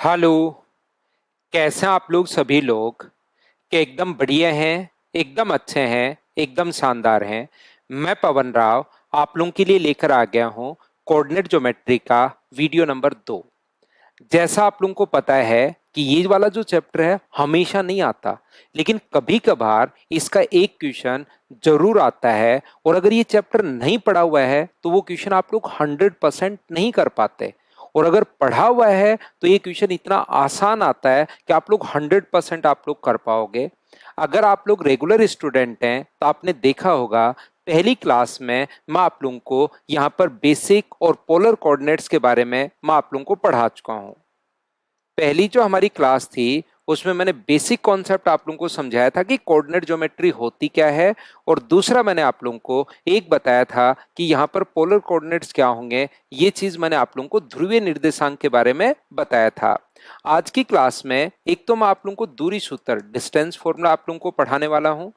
Hello. कैसे हैं आप लोग सभी लोग? कि एकदम बढ़िया हैं, एकदम अच्छे हैं, एकदम शानदार हैं। मैं पवन राव आप लोगों के लिए लेकर आ गया हूं कोऑर्डिनेट ज्योमेट्री का वीडियो नंबर 2। जैसा आप लोगों को पता है कि ये वाला जो चैप्टर है हमेशा नहीं आता, लेकिन कभी कभार इसका एक क्वेश्चन जरूर आता है। और अगर ये चैप्टर नहीं पढ़ा हुआ है तो वो क्वेश्चन आप लोग 100% नहीं कर पाते। और अगर पढ़ा हुआ है तो ये क्वेश्चन इतना आसान आता है कि आप लोग 100% आप लोग कर पाओगे। अगर आप लोग रेगुलर स्टूडेंट हैं तो आपने देखा होगा पहली क्लास में मैं आप लोगों को यहाँ पर बेसिक और पोलर कोऑर्डिनेट्स के बारे में मैं आप लोगों को पढ़ा चुका हूँ। पहली जो हमारी क्लास थी उसमें मैंने बेसिक कॉन्सेप्ट आप लोगों को समझाया था कि कोऑर्डिनेट ज्योमेट्री होती क्या है। और दूसरा मैंने आप लोगों को एक बताया था कि यहाँ पर पोलर कोऑर्डिनेट्स क्या होंगे। ये चीज मैंने आप लोगों को ध्रुवीय निर्देशांक के बारे में बताया था। आज की क्लास में एक तो मैं आप लोगों को दूरी सूत्र डिस्टेंस फॉर्मूला आप लोगों को पढ़ाने वाला हूँ।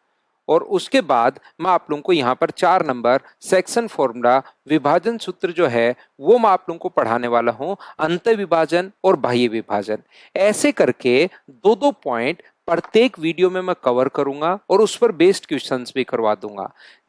और उसके बाद मैं आप लोगों को यहाँ पर 4 नंबर सेक्शन फॉर्मूला विभाजन सूत्र जो है वो मैं आप लोगों को पढ़ाने वाला हूँ, अंत विभाजन और बाह्य विभाजन। ऐसे करके दो दो पॉइंट प्रत्येक वीडियो में मैं कवर करूंगा और उस पर बेस्ड क्वेश्चंस भी करवा दूंगा।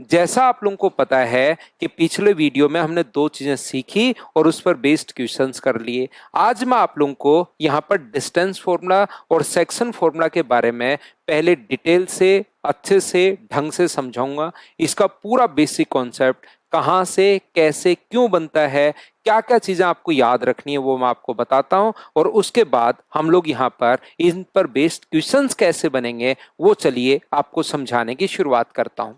जैसा आप लोगों को पता है कि पिछले वीडियो में हमने 2 चीजें सीखी और उस पर बेस्ड क्वेश्चंस कर लिए। आज मैं आप लोगों को यहाँ पर डिस्टेंस फॉर्मूला और सेक्शन फॉर्मूला के बारे में पहले डिटेल से अच्छे से ढंग से समझाऊंगा। इसका पूरा बेसिक कॉन्सेप्ट कहाँ से कैसे क्यों बनता है, क्या क्या चीजें आपको याद रखनी है वो मैं आपको बताता हूं। और उसके बाद हम लोग यहाँ पर इन पर बेस्ड क्वेश्चंस कैसे बनेंगे वो चलिए आपको समझाने की शुरुआत करता हूं।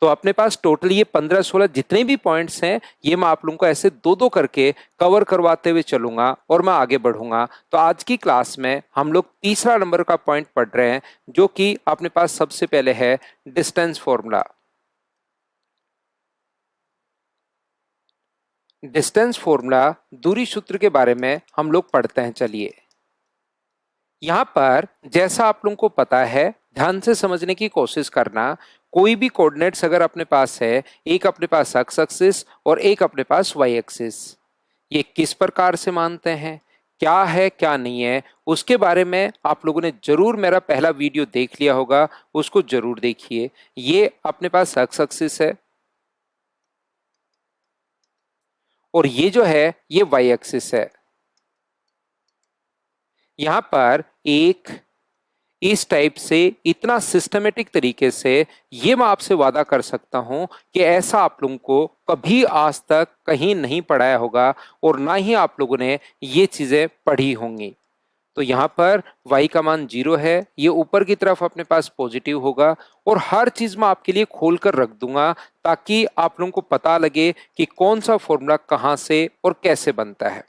तो अपने पास टोटल ये 15-16 जितने भी पॉइंट्स हैं ये मैं आप लोगों को ऐसे दो दो करके कवर करवाते हुए चलूंगा और मैं आगे बढ़ूंगा। तो आज की क्लास में हम लोग तीसरा नंबर का पॉइंट पढ़ रहे हैं जो कि अपने पास सबसे पहले है डिस्टेंस फॉर्मूला। डिस्टेंस फॉर्मूला दूरी सूत्र के बारे में हम लोग पढ़ते हैं। चलिए यहाँ पर जैसा आप लोगों को पता है ध्यान से समझने की कोशिश करना। कोई भी कोऑर्डिनेट्स अगर अपने पास है, एक अपने पास एक्स एक्सिस और एक अपने पास वाई एक्सिस, ये किस प्रकार से मानते हैं, क्या है क्या नहीं है, उसके बारे में आप लोगों ने जरूर मेरा पहला वीडियो देख लिया होगा, उसको जरूर देखिए। ये अपने पास एक्स एक्सिस है और ये जो है ये वाई एक्सिस है। यहां पर एक इस टाइप से इतना सिस्टमेटिक तरीके से ये मैं आपसे वादा कर सकता हूं कि ऐसा आप लोगों को कभी आज तक कहीं नहीं पढ़ाया होगा और ना ही आप लोगों ने ये चीजें पढ़ी होंगी। तो यहाँ पर y का मान 0 है, ये ऊपर की तरफ अपने पास पॉजिटिव होगा और हर चीज मैं आपके लिए खोल कर रख दूंगा ताकि आप लोगों को पता लगे कि कौन सा फॉर्मूला कहाँ से और कैसे बनता है।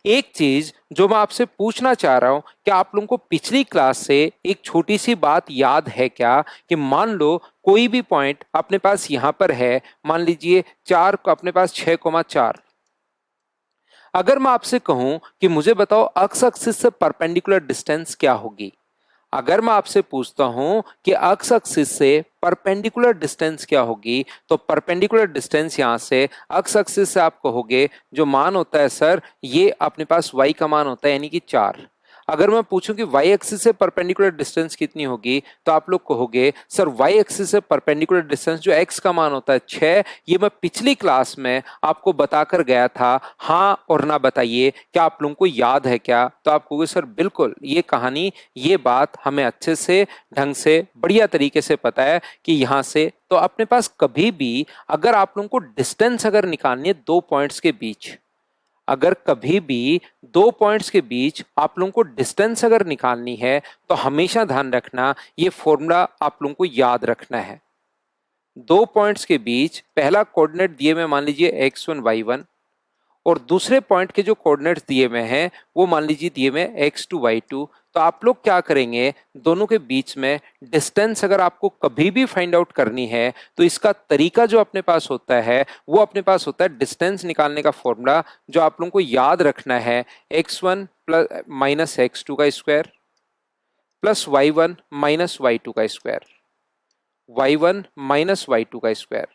एक चीज जो मैं आपसे पूछना चाह रहा हूं कि आप लोगों को पिछली क्लास से एक छोटी सी बात याद है क्या कि मान लो कोई भी पॉइंट अपने पास यहां पर है, मान लीजिए 4 अपने पास 6,4। अगर मैं आपसे कहूं कि मुझे बताओ एक्स एक्सिस से परपेंडिकुलर डिस्टेंस क्या होगी। अगर मैं आपसे पूछता हूं कि एक्स एक्सिस से परपेंडिकुलर डिस्टेंस क्या होगी तो परपेंडिकुलर डिस्टेंस यहां से एक्स एक्सिस से आप कहोगे जो मान होता है सर ये अपने पास वाई का मान होता है यानी कि 4। अगर मैं पूछूं कि वाई एक्सिस से परपेंडिकुलर डिस्टेंस कितनी होगी तो आप लोग कहोगे सर वाई एक्सिस से परपेंडिकुलर डिस्टेंस जो एक्स का मान होता है 6। ये मैं पिछली क्लास में आपको बताकर गया था, हाँ और ना बताइए क्या आप लोगों को याद है क्या। तो आप कहोगे सर बिल्कुल ये कहानी ये बात हमें अच्छे से ढंग से बढ़िया तरीके से पता है कि यहाँ से। तो अपने पास कभी भी अगर आप लोगों को डिस्टेंस अगर निकालनी है दो पॉइंट्स के बीच, अगर कभी भी दो पॉइंट्स के बीच आप लोगों को डिस्टेंस अगर निकालनी है तो हमेशा ध्यान रखना ये फॉर्मूला आप लोगों को याद रखना है। दो पॉइंट्स के बीच पहला कोऑर्डिनेट दिए हुए मान लीजिए x1 y1 और दूसरे पॉइंट के जो कोऑर्डिनेट्स दिए हुए हैं वो मान लीजिए दिए हुए x2 y2। तो आप लोग क्या करेंगे दोनों के बीच में डिस्टेंस अगर आपको कभी भी फाइंड आउट करनी है तो इसका तरीका जो अपने पास होता है वो अपने पास होता है डिस्टेंस निकालने का फॉर्मूला जो आप लोगों को याद रखना है x1 प्लस माइनस x2 का square plus y1 minus y2 का स्क्वायर, y1 माइनस y2 का स्क्वायर।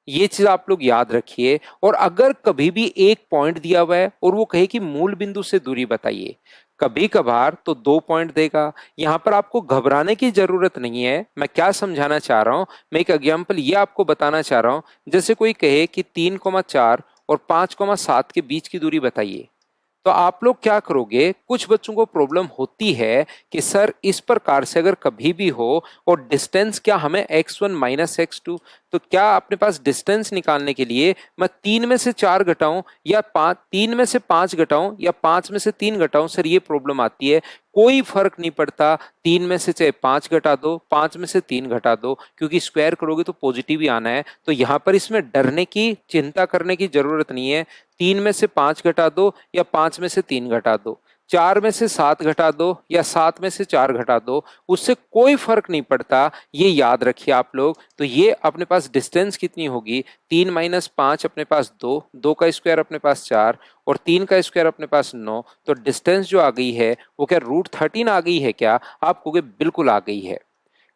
ये चीज आप लोग याद रखिए। और अगर कभी भी एक पॉइंट दिया हुआ है और वो कहे कि मूल बिंदु से दूरी बताइए, कभी कभार तो 2 पॉइंट देगा। यहाँ पर आपको घबराने की जरूरत नहीं है। मैं क्या समझाना चाह रहा हूँ, मैं एक एग्जाम्पल ये आपको बताना चाह रहा हूँ। जैसे कोई कहे कि 3,4 और 5,7 के बीच की दूरी बताइए, तो आप लोग क्या करोगे? कुछ बच्चों को प्रॉब्लम होती है कि सर इस प्रकार से अगर कभी भी हो और डिस्टेंस क्या हमें x1 माइनस x2, तो क्या अपने पास डिस्टेंस निकालने के लिए मैं 3 में से 4 घटाऊं या 3 में से 5 घटाऊं या 5 में से 3 घटाऊं? सर ये प्रॉब्लम आती है। कोई फर्क नहीं पड़ता, 3 में से चाहे 5 घटा दो, 5 में से 3 घटा दो, क्योंकि स्क्वायर करोगे तो पॉजिटिव ही आना है। तो यहाँ पर इसमें डरने की, चिंता करने की जरूरत नहीं है। 3 में से 5 घटा दो या 5 में से 3 घटा दो, 4 में से 7 घटा दो या 7 में से 4 घटा दो, उससे कोई फर्क नहीं पड़ता। ये याद रखिए आप लोग। तो ये अपने पास डिस्टेंस कितनी होगी? 3 माइनस 5 अपने पास 2, 2 का स्क्वायर अपने पास 4 और 3 का स्क्वायर अपने पास 9। तो डिस्टेंस जो आ गई है वो क्या √13 आ गई है क्या? आप कहोगे बिल्कुल आ गई है।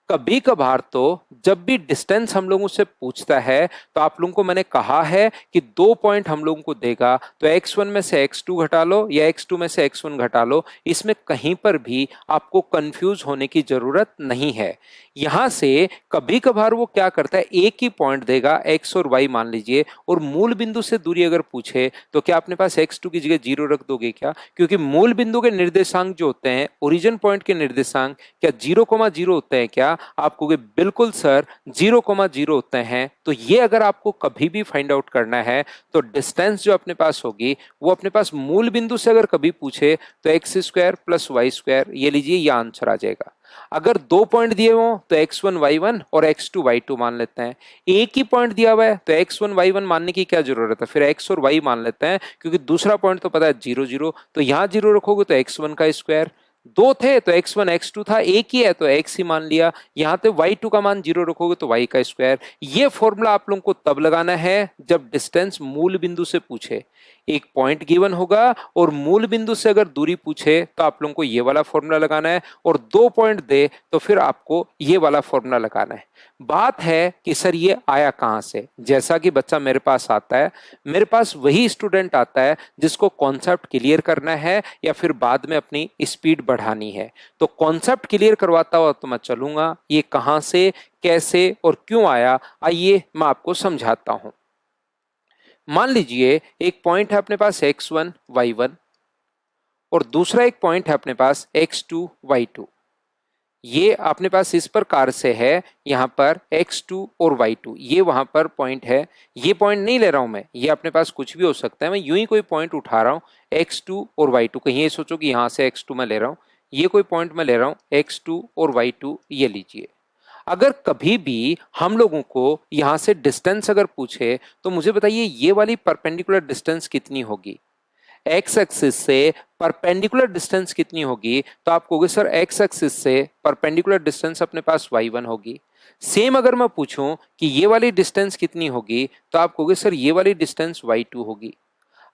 कभी कभार तो जब भी डिस्टेंस हम लोगों से पूछता है तो आप लोगों को मैंने कहा है कि 2 पॉइंट हम लोगों को देगा, तो x1 में से x2 घटा लो या x2 में से x1 घटा लो। इसमें कहीं पर भी आपको कंफ्यूज होने की जरूरत नहीं है। यहां से कभी कभार वो क्या करता है, एक ही पॉइंट देगा x और y मान लीजिए, और मूल बिंदु से दूरी अगर पूछे तो क्या अपने पास x2 की जगह 0 रख दोगे क्या? क्योंकि मूल बिंदु के निर्देशांक जो होते हैं, ओरिजिन पॉइंट के निर्देशांक क्या 0,0 होते हैं क्या? आप कहोगे बिल्कुल सर 0,0 होते हैं। तो ये अगर आपको कभी भी फाइंड आउट करना है तो डिस्टेंस जो अपने पास होगी वो अपने पास मूल बिंदु से अगर कभी पूछे तो x² प्लस y², ये लीजिए ये आंसर आ जाएगा। अगर 2 पॉइंट दिए हो तो x1 y1 और x2 y2 मान लेते हैं। एक ही पॉइंट दिया हुआ है तो x1 y1 मानने की क्या जरूरत है, फिर x और y मान लेते हैं, क्योंकि दूसरा पॉइंट तो पता है 0 0। तो यहां 0 रखोगे तो x1 का स्क्वायर, 2 थे तो x1 x2 था, एक ही है तो x ही मान लिया। यहां पे y2 का मान 0 रखोगे तो y का स्क्वायर। ये फॉर्मूला आप लोगों को तब लगाना है जब डिस्टेंस मूल बिंदु से पूछे। एक पॉइंट गिवन होगा और मूल बिंदु से अगर दूरी पूछे तो आप लोगों को ये वाला फॉर्मूला लगाना है, और 2 पॉइंट दे तो फिर आपको ये वाला फॉर्मूला लगाना है। बात है कि सर ये आया कहां से? जैसा कि बच्चा मेरे पास आता है, मेरे पास वही स्टूडेंट आता है जिसको कॉन्सेप्ट क्लियर करना है या फिर बाद में अपनी स्पीड बढ़ानी है। तो कॉन्सेप्ट क्लियर करवाता हुआ तो मैं चलूंगा, ये कहां से, कैसे और क्यों आया, आइए मैं आपको समझाता हूं। मान लीजिए एक पॉइंट है अपने पास x1 y1 और दूसरा एक पॉइंट है अपने पास x2 y2। ये अपने पास इस प्रकार से है, यहाँ पर x2 और y2, ये वहां पर पॉइंट है। ये पॉइंट नहीं ले रहा हूं मैं, ये अपने पास कुछ भी हो सकता है, मैं यूं ही कोई पॉइंट उठा रहा हूं x2 और y2। कहीं ये सोचो कि यहां से x2 मैं ले रहा हूं, ये कोई पॉइंट मैं ले रहा हूं x2 और y2, ये लीजिए। अगर कभी भी हम लोगों को यहां से डिस्टेंस अगर पूछे तो मुझे बताइए ये वाली परपेंडिकुलर डिस्टेंस कितनी होगी? एक्स एक्सिस से परपेंडिकुलर डिस्टेंस कितनी होगी? तो आप कहोगे सर एक्स एक्सिस से परपेंडिकुलर डिस्टेंस अपने पास y1 होगी। सेम अगर मैं पूछूं कि ये वाली डिस्टेंस कितनी होगी तो आप कहोगे सर ये वाली डिस्टेंस y2 होगी।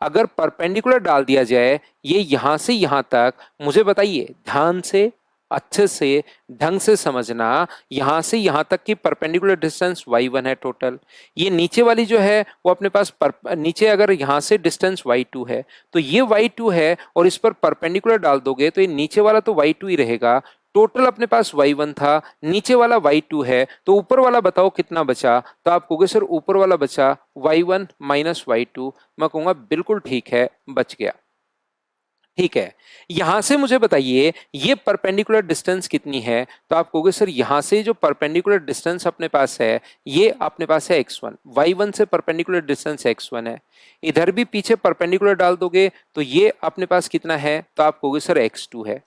अगर परपेंडिकुलर डाल दिया जाए ये यहां से यहां तक, मुझे बताइए ध्यान से, अच्छे से, ढंग से समझना, यहां से यहां तक की परपेंडिकुलर डिस्टेंस y1 है टोटल। ये नीचे वाली जो है वो अपने पास नीचे अगर यहां से डिस्टेंस y2 है तो ये y2 है, और इस पर परपेंडिकुलर डाल दोगे तो ये नीचे वाला तो y2 ही रहेगा। टोटल अपने पास y1 था, नीचे वाला y2 है, तो ऊपर वाला बताओ कितना बचा? तो आप कहोगे सर ऊपर वाला बचा y1 माइनस y2। मैं कहूंगा बिल्कुल ठीक है, बच गया। ठीक है, यहां से मुझे बताइए ये परपेंडिकुलर डिस्टेंस कितनी है? तो आप कहोगे सर यहां से जो परपेंडिकुलर डिस्टेंस अपने पास है ये अपने पास है x1, y1 से परपेंडिकुलर डिस्टेंस x1 है। इधर भी पीछे परपेंडिकुलर डाल दोगे तो ये अपने पास कितना है? तो आप कहोगे सर x2 है।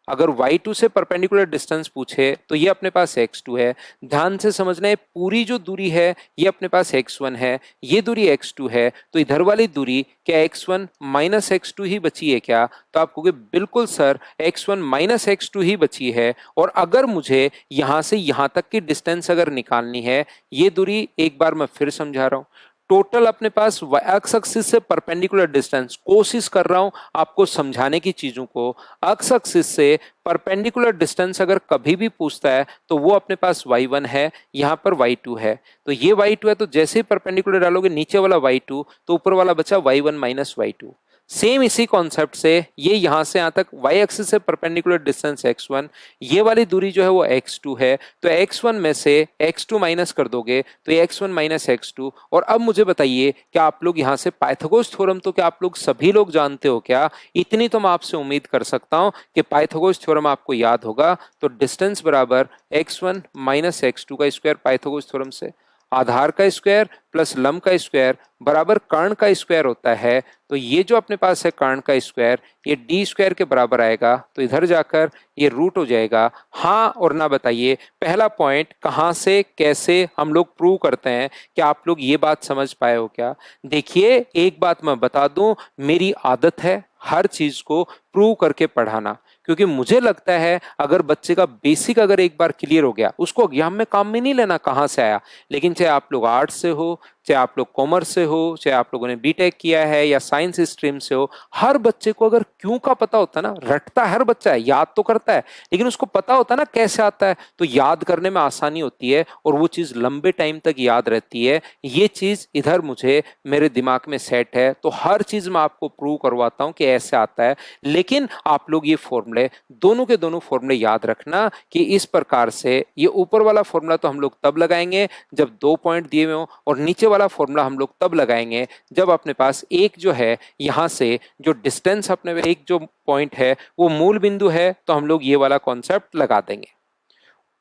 अगर y2 से परपेंडिकुलर डिस्टेंस पूछे तो ये अपने पास x2 है। ध्यान से समझना है, पूरी जो दूरी है ये अपने पास x1 है, ये दूरी x2 है, तो इधर वाली दूरी क्या x1 माइनस x2 ही बची है क्या? तो आप कहोगे बिल्कुल सर x1 माइनस x2 ही बची है। और अगर मुझे यहां से यहां तक की डिस्टेंस अगर निकालनी है, ये दूरी एक बार मैं फिर समझा रहा हूं, टोटल अपने पास एक्स एक्सिस से परपेंडिकुलर डिस्टेंस, कोशिश कर रहा हूं आपको समझाने की चीजों को। एक्स एक्सिस से परपेंडिकुलर डिस्टेंस अगर कभी भी पूछता है तो वो अपने पास y1 है, यहां पर y2 है। तो ये y2 है, तो जैसे ही परपेंडिकुलर डालोगे नीचे वाला y2 तो ऊपर वाला बचा y1 माइनस y2। सेम इसी कॉन्सेप्ट से ये यहां से यहां तक y एक्सिस से परपेंडिकुलर डिस्टेंस x1, ये वाली दूरी जो है वो x2 है, तो x1 में से x2 माइनस कर दोगे तो ये x1 माइनस x2। और अब मुझे बताइए क्या आप लोग यहां से पाइथागोरस थ्योरम तो क्या आप लोग सभी लोग जानते हो क्या? इतनी तो मैं आपसे उम्मीद कर सकता हूं कि पाइथागोरस थ्योरम आपको याद होगा। तो डिस्टेंस बराबर x1 माइनस x2 का स्क्वायर पाइथागोरस थ्योरम से, आधार का स्क्वायर प्लस लंब का स्क्वायर बराबर कर्ण का स्क्वायर होता है। तो ये जो अपने पास है कर्ण का स्क्वायर, ये डी स्क्वायर के बराबर आएगा, तो इधर जाकर ये रूट हो जाएगा। हाँ और ना बताइए पहला पॉइंट कहाँ से कैसे हम लोग प्रूव करते हैं, क्या आप लोग ये बात समझ पाए हो क्या? देखिए एक बात मैं बता दूं, मेरी आदत है हर चीज को प्रूव करके पढ़ाना, क्योंकि मुझे लगता है अगर बच्चे का बेसिक अगर एक बार क्लियर हो गया, उसको एग्जाम में काम में नहीं लेना कहाँ से आया। लेकिन चाहे आप लोग आर्ट्स से हो, चाहे आप लोग कॉमर्स से हो, चाहे आप लोगों ने बीटेक किया है या साइंस स्ट्रीम से हो, हर बच्चे को अगर क्यों का पता होता है ना, रटता हर बच्चा है, याद तो करता है लेकिन उसको पता होता है ना कैसे आता है, तो याद करने में आसानी होती है और वो चीज लंबे टाइम तक याद रहती है। ये चीज इधर मुझे मेरे दिमाग में सेट है, तो हर चीज मैं आपको प्रूव करवाता हूं कि ऐसे आता है। लेकिन आप लोग ये फॉर्मूले दोनों के दोनों फॉर्मूले याद रखना कि इस प्रकार से ये ऊपर वाला फॉर्मूला तो हम लोग तब लगाएंगे जब 2 पॉइंट दिए हुए हो, और नीचे वाला फॉर्मूला हम लोग तब लगाएंगे जब अपने पास एक जो है यहां से जो डिस्टेंस अपने एक जो पॉइंट है वो मूल बिंदु है, तो हम लोग ये वाला कॉन्सेप्ट लगा देंगे।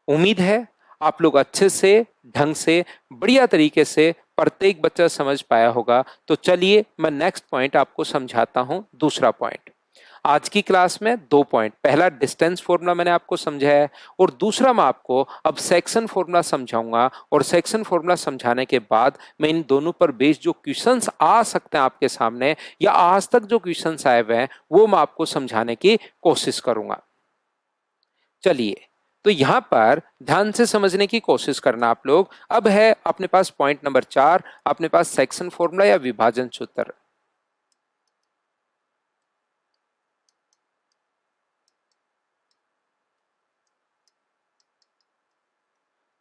उम्मीद है आप लोग अच्छे से ढंग से बढ़िया तरीके से प्रत्येक बच्चा समझ पाया होगा। तो चलिए मैं नेक्स्ट पॉइंट आपको समझाता हूं। दूसरा पॉइंट आज की क्लास में 2 पॉइंट, पहला डिस्टेंस फॉर्मूला मैंने आपको समझाया है और दूसरा मैं आपको अब सेक्शन फॉर्मूला समझाऊंगा, और सेक्शन फॉर्मूला समझाने के बाद मैं इन दोनों पर बेस्ड जो क्वेश्चंस आ सकते हैं आपके सामने या आज तक जो क्वेश्चंस आए हुए हैं वो मैं आपको समझाने की कोशिश करूंगा। चलिए तो यहां पर ध्यान से समझने की कोशिश करना आप लोग। अब है अपने पास पॉइंट नंबर 4, अपने पास सेक्शन फॉर्मूला या विभाजन सूत्र।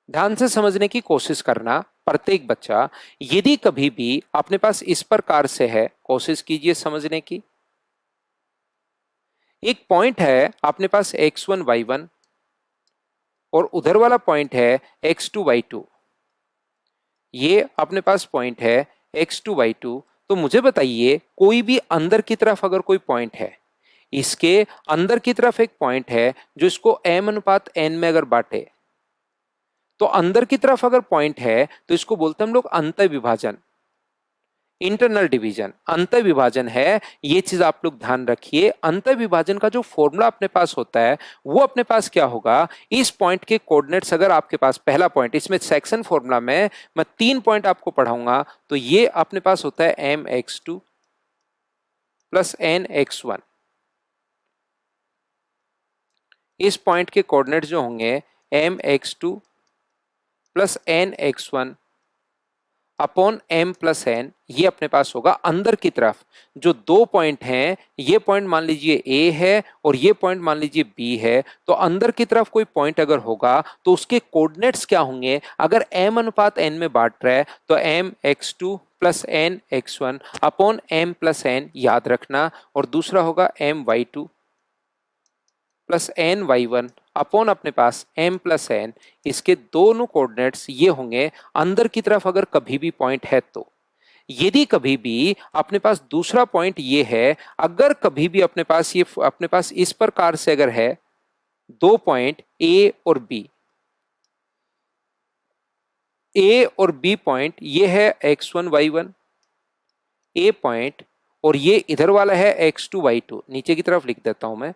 ध्यान से समझने की कोशिश करना प्रत्येक बच्चा। यदि कभी भी अपने पास इस प्रकार से है, कोशिश कीजिए समझने की। एक पॉइंट है अपने पास x1 y1 और उधर वाला पॉइंट है x2 y2। ये अपने पास पॉइंट है x2 y2। तो मुझे बताइए कोई भी अंदर की तरफ अगर कोई पॉइंट है, इसके अंदर की तरफ एक पॉइंट है जो इसको m अनुपात n में अगर बांटे, तो अंदर की तरफ अगर पॉइंट है तो इसको बोलते हैं हम लोग अंतः विभाजन, इंटरनल डिवीजन। अंतः विभाजन है, ये चीज आप लोग ध्यान रखिए। अंतः विभाजन का जो फॉर्मूला अपने पास होता है वो अपने पास क्या होगा, इस पॉइंट के कोऑर्डिनेट्स अगर आपके पास पहला पॉइंट, इसमें सेक्शन फॉर्मूला में मैं 3 पॉइंट आपको पढ़ाऊंगा, तो ये अपने पास होता है mx2 प्लस nx1। इस पॉइंट के कोऑर्डिनेट्स जो होंगे mx2 plus nx1 upon m plus n, ये अपने पास होगा अंदर की तरफ। जो 2 पॉइंट हैं, ये पॉइंट मान लीजिए A है और ये पॉइंट मान लीजिए B है, तो अंदर की तरफ कोई पॉइंट अगर होगा तो उसके कोऑर्डिनेट्स क्या होंगे, अगर m अनुपात n में बांट रहा है तो mx2 plus nx1 upon m plus n याद रखना, और दूसरा होगा my2 प्लस ny1 अपॉन अपने पास m प्लस n। इसके दोनों कोऑर्डिनेट्स ये होंगे अंदर की तरफ अगर कभी भी पॉइंट है तो। यदि कभी भी अपने पास दूसरा पॉइंट ये है, अगर कभी भी अपने पास ये अपने पास इस प्रकार से अगर है 2 पॉइंट A और B, A और B पॉइंट ये है x1 y1 A पॉइंट, और ये इधर वाला है x2 y2, नीचे की तरफ लिख देता हूं मैं।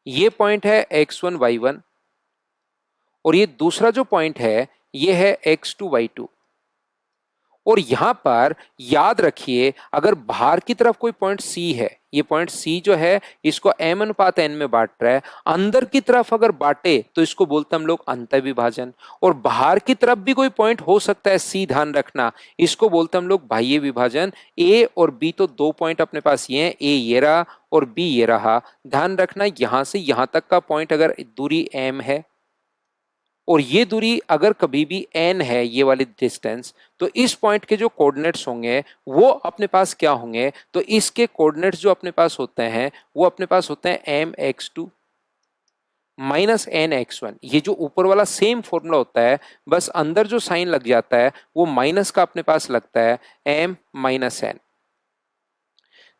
ये पॉइंट है x1 y1 और ये दूसरा जो पॉइंट है ये है x2 y2। और यहां पर याद रखिए अगर बाहर की तरफ कोई पॉइंट C है, ये पॉइंट C जो है इसको m अनुपात n में बांट रहा है, अंदर की तरफ अगर बांटे तो इसको बोलते हैं हम लोग अंतः विभाजन। और बाहर की तरफ भी कोई पॉइंट हो सकता है C, ध्यान रखना, इसको बोलते हैं हम लोग बाह्य विभाजन। A और B तो 2 पॉइंट अपने पास ये हैं, A ये रहा और B ये रहा। ध्यान रखना यहां से यहां तक का पॉइंट अगर दूरी m है और ये दूरी अगर कभी भी n है, ये वाली डिस्टेंस, तो इस पॉइंट के जो कोऑर्डिनेट्स होंगे वो अपने पास क्या होंगे, तो इसके कोऑर्डिनेट्स जो अपने पास होते हैं वो अपने पास होते हैं mx2 माइनस nx1। ये जो ऊपर वाला सेम फॉर्मूला होता है, बस अंदर जो साइन लग जाता है वो माइनस का अपने पास लगता है m माइनस n।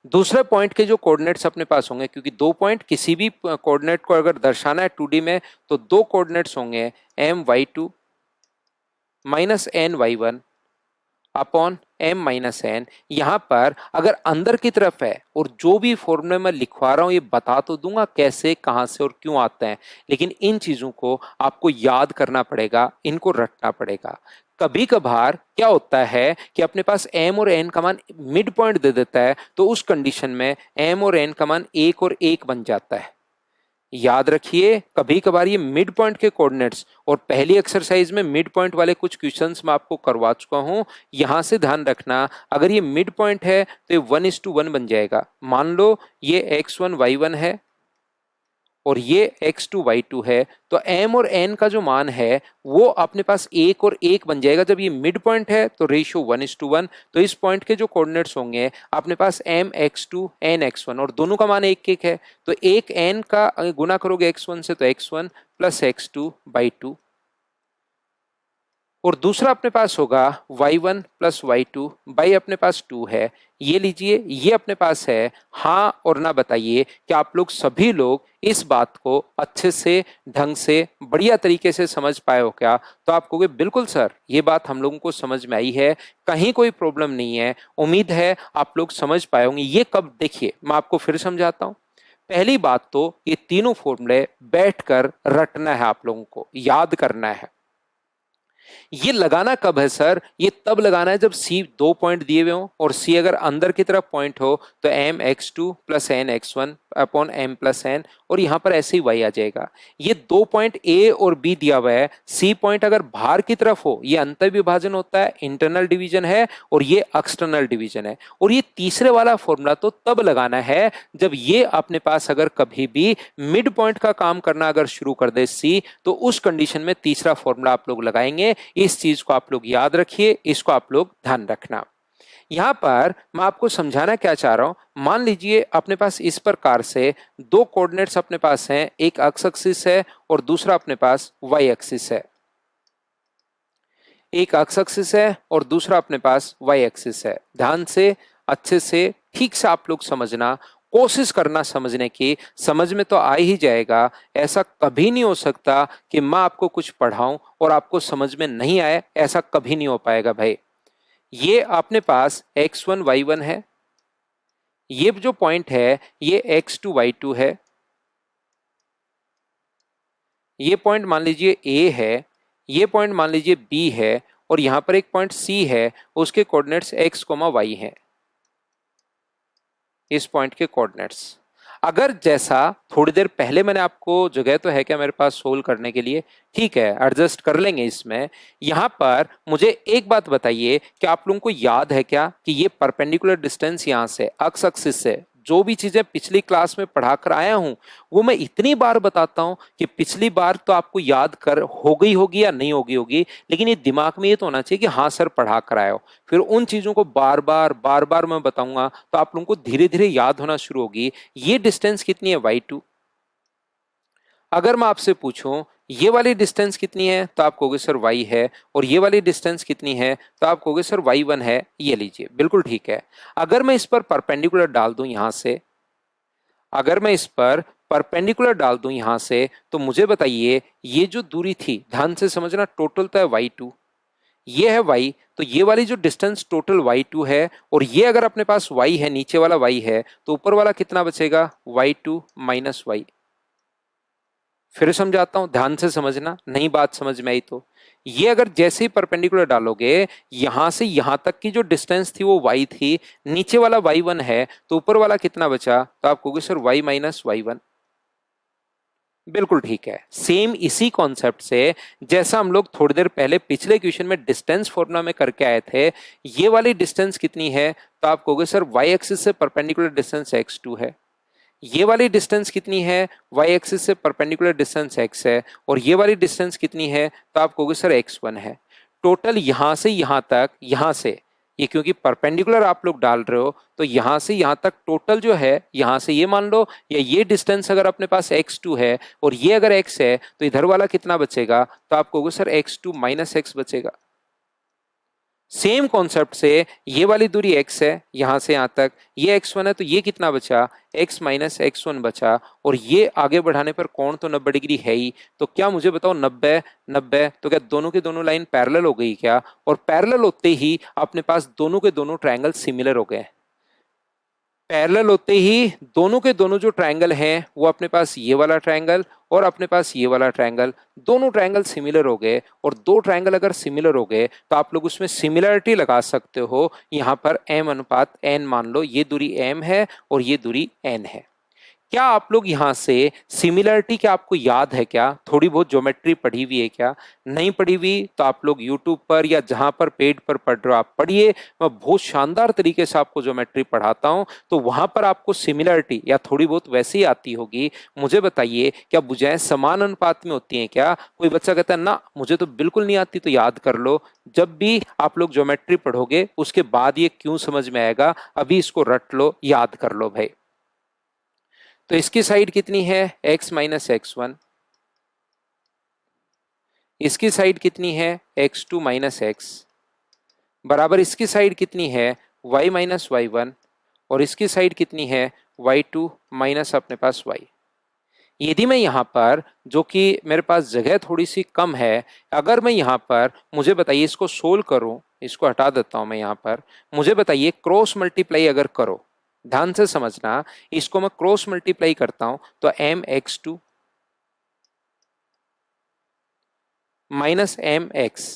दूसरे पॉइंट के जो कोऑर्डिनेट्स अपने पास होंगे, क्योंकि दो पॉइंट किसी भी कोऑर्डिनेट को अगर दर्शाना है 2D में, तो दो कोऑर्डिनेट्स होंगे my2 minus ny1 upon m minus n। यहाँ पर अगर अंदर की तरफ है, और जो भी फॉर्मूले मैं लिखवा रहा हूँ ये बता तो दूंगा कैसे, कहाँ से और क्यों आते हैं, लेकिन इन चीजों को आपको याद करना पड़ेगा, इनको रटना पड़ेगा। कभी कभार क्या होता है कि अपने पास m और n का मान मिड पॉइंट दे देता है, तो उस कंडीशन में m और n का मान 1 और 1 बन जाता है। याद रखिए, कभी कभार ये मिड पॉइंट के कोऑर्डिनेट्स, और पहली एक्सरसाइज में मिड पॉइंट वाले कुछ क्वेश्चंस मैं आपको करवा चुका हूं, यहां से ध्यान रखना, अगर ये मिड पॉइंट है तो ये 1:1 बन जाएगा। मान लो ये x1 y1 है और ये x2 y2 है, तो m और n का जो मान है वो अपने पास 1 और 1 बन जाएगा। जब ये मिड पॉइंट है तो रेशियो 1:1, तो इस पॉइंट के जो कोऑर्डिनेट्स होंगे अपने पास m x2 n x1, और दोनों का मान 1 है, तो एक n का गुना करोगे x1 से तो x1 प्लस x2/2, और दूसरा अपने पास होगा y1 प्लस y2 बाई अपने पास 2 है। ये लीजिए, ये अपने पास है। हाँ और ना बताइए कि आप लोग सभी लोग इस बात को अच्छे से, ढंग से, बढ़िया तरीके से समझ पाए हो क्या? तो आप कहोगे बिल्कुल सर, ये बात हम लोगों को समझ में आई है, कहीं कोई प्रॉब्लम नहीं है। उम्मीद है आप लोग समझ पाए होंगे। ये कब, देखिए मैं आपको फिर समझाता हूँ। पहली बात तो ये तीनों फॉर्मूले बैठकर रटना है, आप लोगों को याद करना है। ये लगाना कब है सर? ये तब लगाना है जब C दो पॉइंट दिए हुए हो, और C अगर अंदर की तरफ पॉइंट हो तो mx2 plus nx1 upon m plus n, और यहां पर ऐसे ही y आ जाएगा। ये दो पॉइंट A और B दिया हुआ है। C पॉइंट अगर बाहर की तरफ हो, ये अंतर विभाजन होता है, इंटरनल डिवीजन है, और ये एक्सटर्नल डिवीजन है। और ये तीसरे वाला फॉर्मूला तो तब लगाना है जब ये अपने पास अगर कभी भी मिड पॉइंट का काम करना अगर शुरू कर दे C, तो उस कंडीशन में तीसरा फॉर्मूला आप लोग लगाएंगे। इस चीज को आप लोग याद रखिए, इसको आप लोग ध्यान रखना। यहां पर मैं आपको समझाना क्या चाह रहा हूं, मान लीजिए अपने पास इस प्रकार से दो कोऑर्डिनेट्स अपने पास हैं, एक एक्स एक्सिस है और दूसरा अपने पास वाई एक्सिस है। एक एक्स एक्सिस है और दूसरा अपने पास वाई एक्सिस है। ध्यान से, अच्छे से, ठीक से आप लोग समझना, कोशिश करना समझने की। समझ में तो आ ही जाएगा। ऐसा कभी नहीं हो सकता कि मैं आपको कुछ पढ़ाऊं और आपको समझ में नहीं आए, ऐसा कभी नहीं हो पाएगा भाई। ये अपने पास x1 y1 है, ये जो पॉइंट है ये x2 y2 है, ये पॉइंट मान लीजिए A है, ये पॉइंट मान लीजिए B है, और यहां पर एक पॉइंट C है, उसके कोऑर्डिनेट्स x, y हैं। इस पॉइंट के कोऑर्डिनेट्स अगर जैसा थोड़ी देर पहले मैंने आपको, जगह तो है क्या मेरे पास सोल्व करने के लिए? ठीक है, एडजस्ट कर लेंगे इसमें। यहां पर मुझे एक बात बताइए कि आप लोगों को याद है क्या कि ये परपेंडिकुलर डिस्टेंस यहां से एक्स एक्सिस से, जो भी चीजें पिछली क्लास में पढ़ा कर आया हूं वो मैं इतनी बार बताता हूं कि पिछली बार तो आपको याद कर हो गई होगी या नहीं होगी होगी, लेकिन ये दिमाग में ये तो होना चाहिए कि हाँ सर पढ़ा कर आए हो। फिर उन चीजों को बार बार मैं बताऊंगा तो आप लोगों को धीरे धीरे याद होना शुरू होगी। ये डिस्टेंस कितनी है? y2। अगर मैं आपसे पूछूं ये वाली डिस्टेंस कितनी है, तो आप कहोगे सर y है, और ये वाली डिस्टेंस कितनी है, तो आप कहोगे सर y1 है। ये लीजिए, बिल्कुल ठीक है। अगर मैं इस पर परपेंडिकुलर डाल दूं यहां से, अगर मैं इस पर परपेंडिकुलर डाल दूं यहां से, तो मुझे बताइए ये जो दूरी थी, ध्यान से समझना, टोटल तो है y2, ये है y, तो ये वाली जो डिस्टेंस टोटल y2 है, और ये अगर अपने पास y है, नीचे वाला y है, तो ऊपर वाला कितना बचेगा? y2 minus y। फिर समझाता हूं, ध्यान से समझना, नहीं बात समझ में आई तो। ये अगर जैसे ही परपेंडिकुलर डालोगे, यहां से यहां तक की जो डिस्टेंस थी वो y थी, नीचे वाला y1 है, तो ऊपर वाला कितना बचा? तो आप कहोगे सर y माइनस y1। बिल्कुल ठीक है। सेम इसी कॉन्सेप्ट से जैसा हम लोग थोड़ी देर पहले पिछले क्वेश्चन में डिस्टेंस फॉर्मूला में करके आए थे, ये वाली डिस्टेंस कितनी है? तो आप कहोगे सर y एक्सिस से परपेंडिकुलर डिस्टेंस x2 है। ये वाली डिस्टेंस कितनी है, y एक्सिस से परपेंडिकुलर डिस्टेंस x है, और ये वाली डिस्टेंस कितनी है, तो आप कहोगे सर x1 है। टोटल यहां से यहां तक, यहां से ये क्योंकि परपेंडिकुलर आप लोग डाल रहे हो, तो यहां से यहां तक टोटल जो है, यहां से ये मान लो, या ये डिस्टेंस अगर अपने पास x2 है और ये अगर x है, तो इधर वाला कितना बचेगा, तो आप कहोगे सर x2 माइनस x बचेगा। सेम कॉन्सेप्ट से ये वाली दूरी x है, यहां से यहां तक, ये x1 है, तो ये कितना बचा, x माइनस x1 बचा, और ये आगे बढ़ाने पर कोण तो 90 डिग्री है ही, तो क्या मुझे बताओ 90 90, तो क्या दोनों के दोनों लाइन पैरेलल हो गई क्या, और पैरेलल होते ही अपने पास दोनों के दोनों ट्रायंगल सिमिलर हो गए। पैरेलल होते ही दोनों के दोनों जो ट्रायंगल हैं वो अपने पास ये वाला ट्रायंगल और अपने पास ये वाला ट्रायंगल, दोनों ट्रायंगल सिमिलर हो गए, और दो ट्रायंगल अगर सिमिलर हो गए तो आप लोग उसमें सिमिलरिटी लगा सकते हो। यहां पर m अनुपात n मान लो, ये दूरी m है और ये दूरी n है। क्या आप लोग यहां से सिमिलरिटी, क्या आपको याद है क्या, थोड़ी बहुत ज्योमेट्री पढ़ी हुई है क्या, नहीं पढ़ी हुई तो आप लोग यूट्यूब पर या जहां पर पेड पर पढ़ रहे हो आप पढ़िए, मैं बहुत शानदार तरीके से आपको ज्योमेट्री पढ़ाता हूं, तो वहां पर आपको सिमिलरिटी या थोड़ी बहुत वैसे ही आती होगी। मुझे बताइए, क्या भुजाएं समान अनुपात में होती हैं क्या, कोई बच्चा कहता है ना मुझे तो बिल्कुल नहीं आती, तो याद कर लो, जब भी आप लोग ज्योमेट्री पढ़ोगे उसके बाद ये क्यों समझ में आएगा, अभी इसको रट लो, याद कर लो भाई। तो इसकी साइड कितनी है, x माइनस x1, इसकी साइड कितनी है, x2 माइनस x, बराबर इसकी साइड कितनी है, y माइनस y1, और इसकी साइड कितनी है, y2 माइनस अपने पास y। यदि मैं यहाँ पर, जो कि मेरे पास जगह थोड़ी सी कम है, अगर मैं यहाँ पर, मुझे बताइए इसको सोल्व करूं, इसको हटा देता हूं मैं यहाँ पर, मुझे बताइए क्रॉस मल्टीप्लाई अगर करो, ध्यान से समझना, इसको मैं क्रॉस मल्टीप्लाई करता हूं तो mx2 माइनस mx,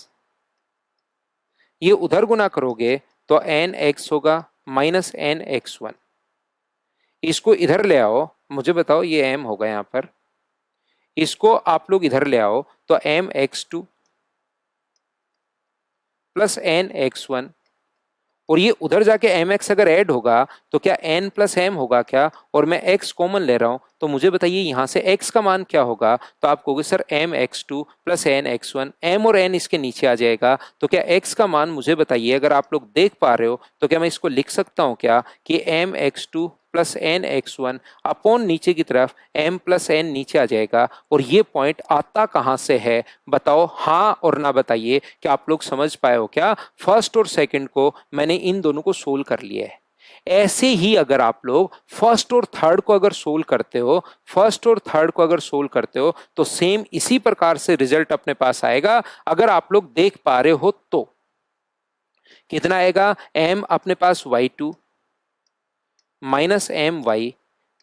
ये उधर गुना करोगे तो nx होगा माइनस nx1, इसको इधर ले आओ, मुझे बताओ ये m होगा यहाँ पर, इसको आप लोग इधर ले आओ तो mx2 प्लस nx1, और ये उधर जाके mx अगर ऐड होगा तो क्या n प्लस m होगा क्या, और मैं x कॉमन ले रहा हूं, तो मुझे बताइए यहां से x का मान क्या होगा, तो आप कहोगे sir mx2 plus nx1, m और n इसके नीचे आ जाएगा, तो क्या x का मान मुझे बताइए, अगर आप लोग देख पा रहे हो तो क्या मैं इसको लिख सकता हूं क्या, कि mx2 प्लस nx1 अपॉन नीचे की तरफ m प्लस n नीचे आ जाएगा, और ये पॉइंट आता कहां से है, बताओ हाँ और ना बताइए, क्या आप लोग समझ पाए हो क्या, फर्स्ट और सेकंड को मैंने इन दोनों को सोल्व कर लिया है। ऐसे ही अगर आप लोग फर्स्ट और थर्ड को अगर सोल्व करते हो, फर्स्ट और थर्ड को अगर सोल्व करते हो तो सेम इसी प्रकार से रिजल्ट अपने पास आएगा, अगर आप लोग देख पा रहे हो तो। कितना आएगा, m अपने पास y2 माइनस एम वाई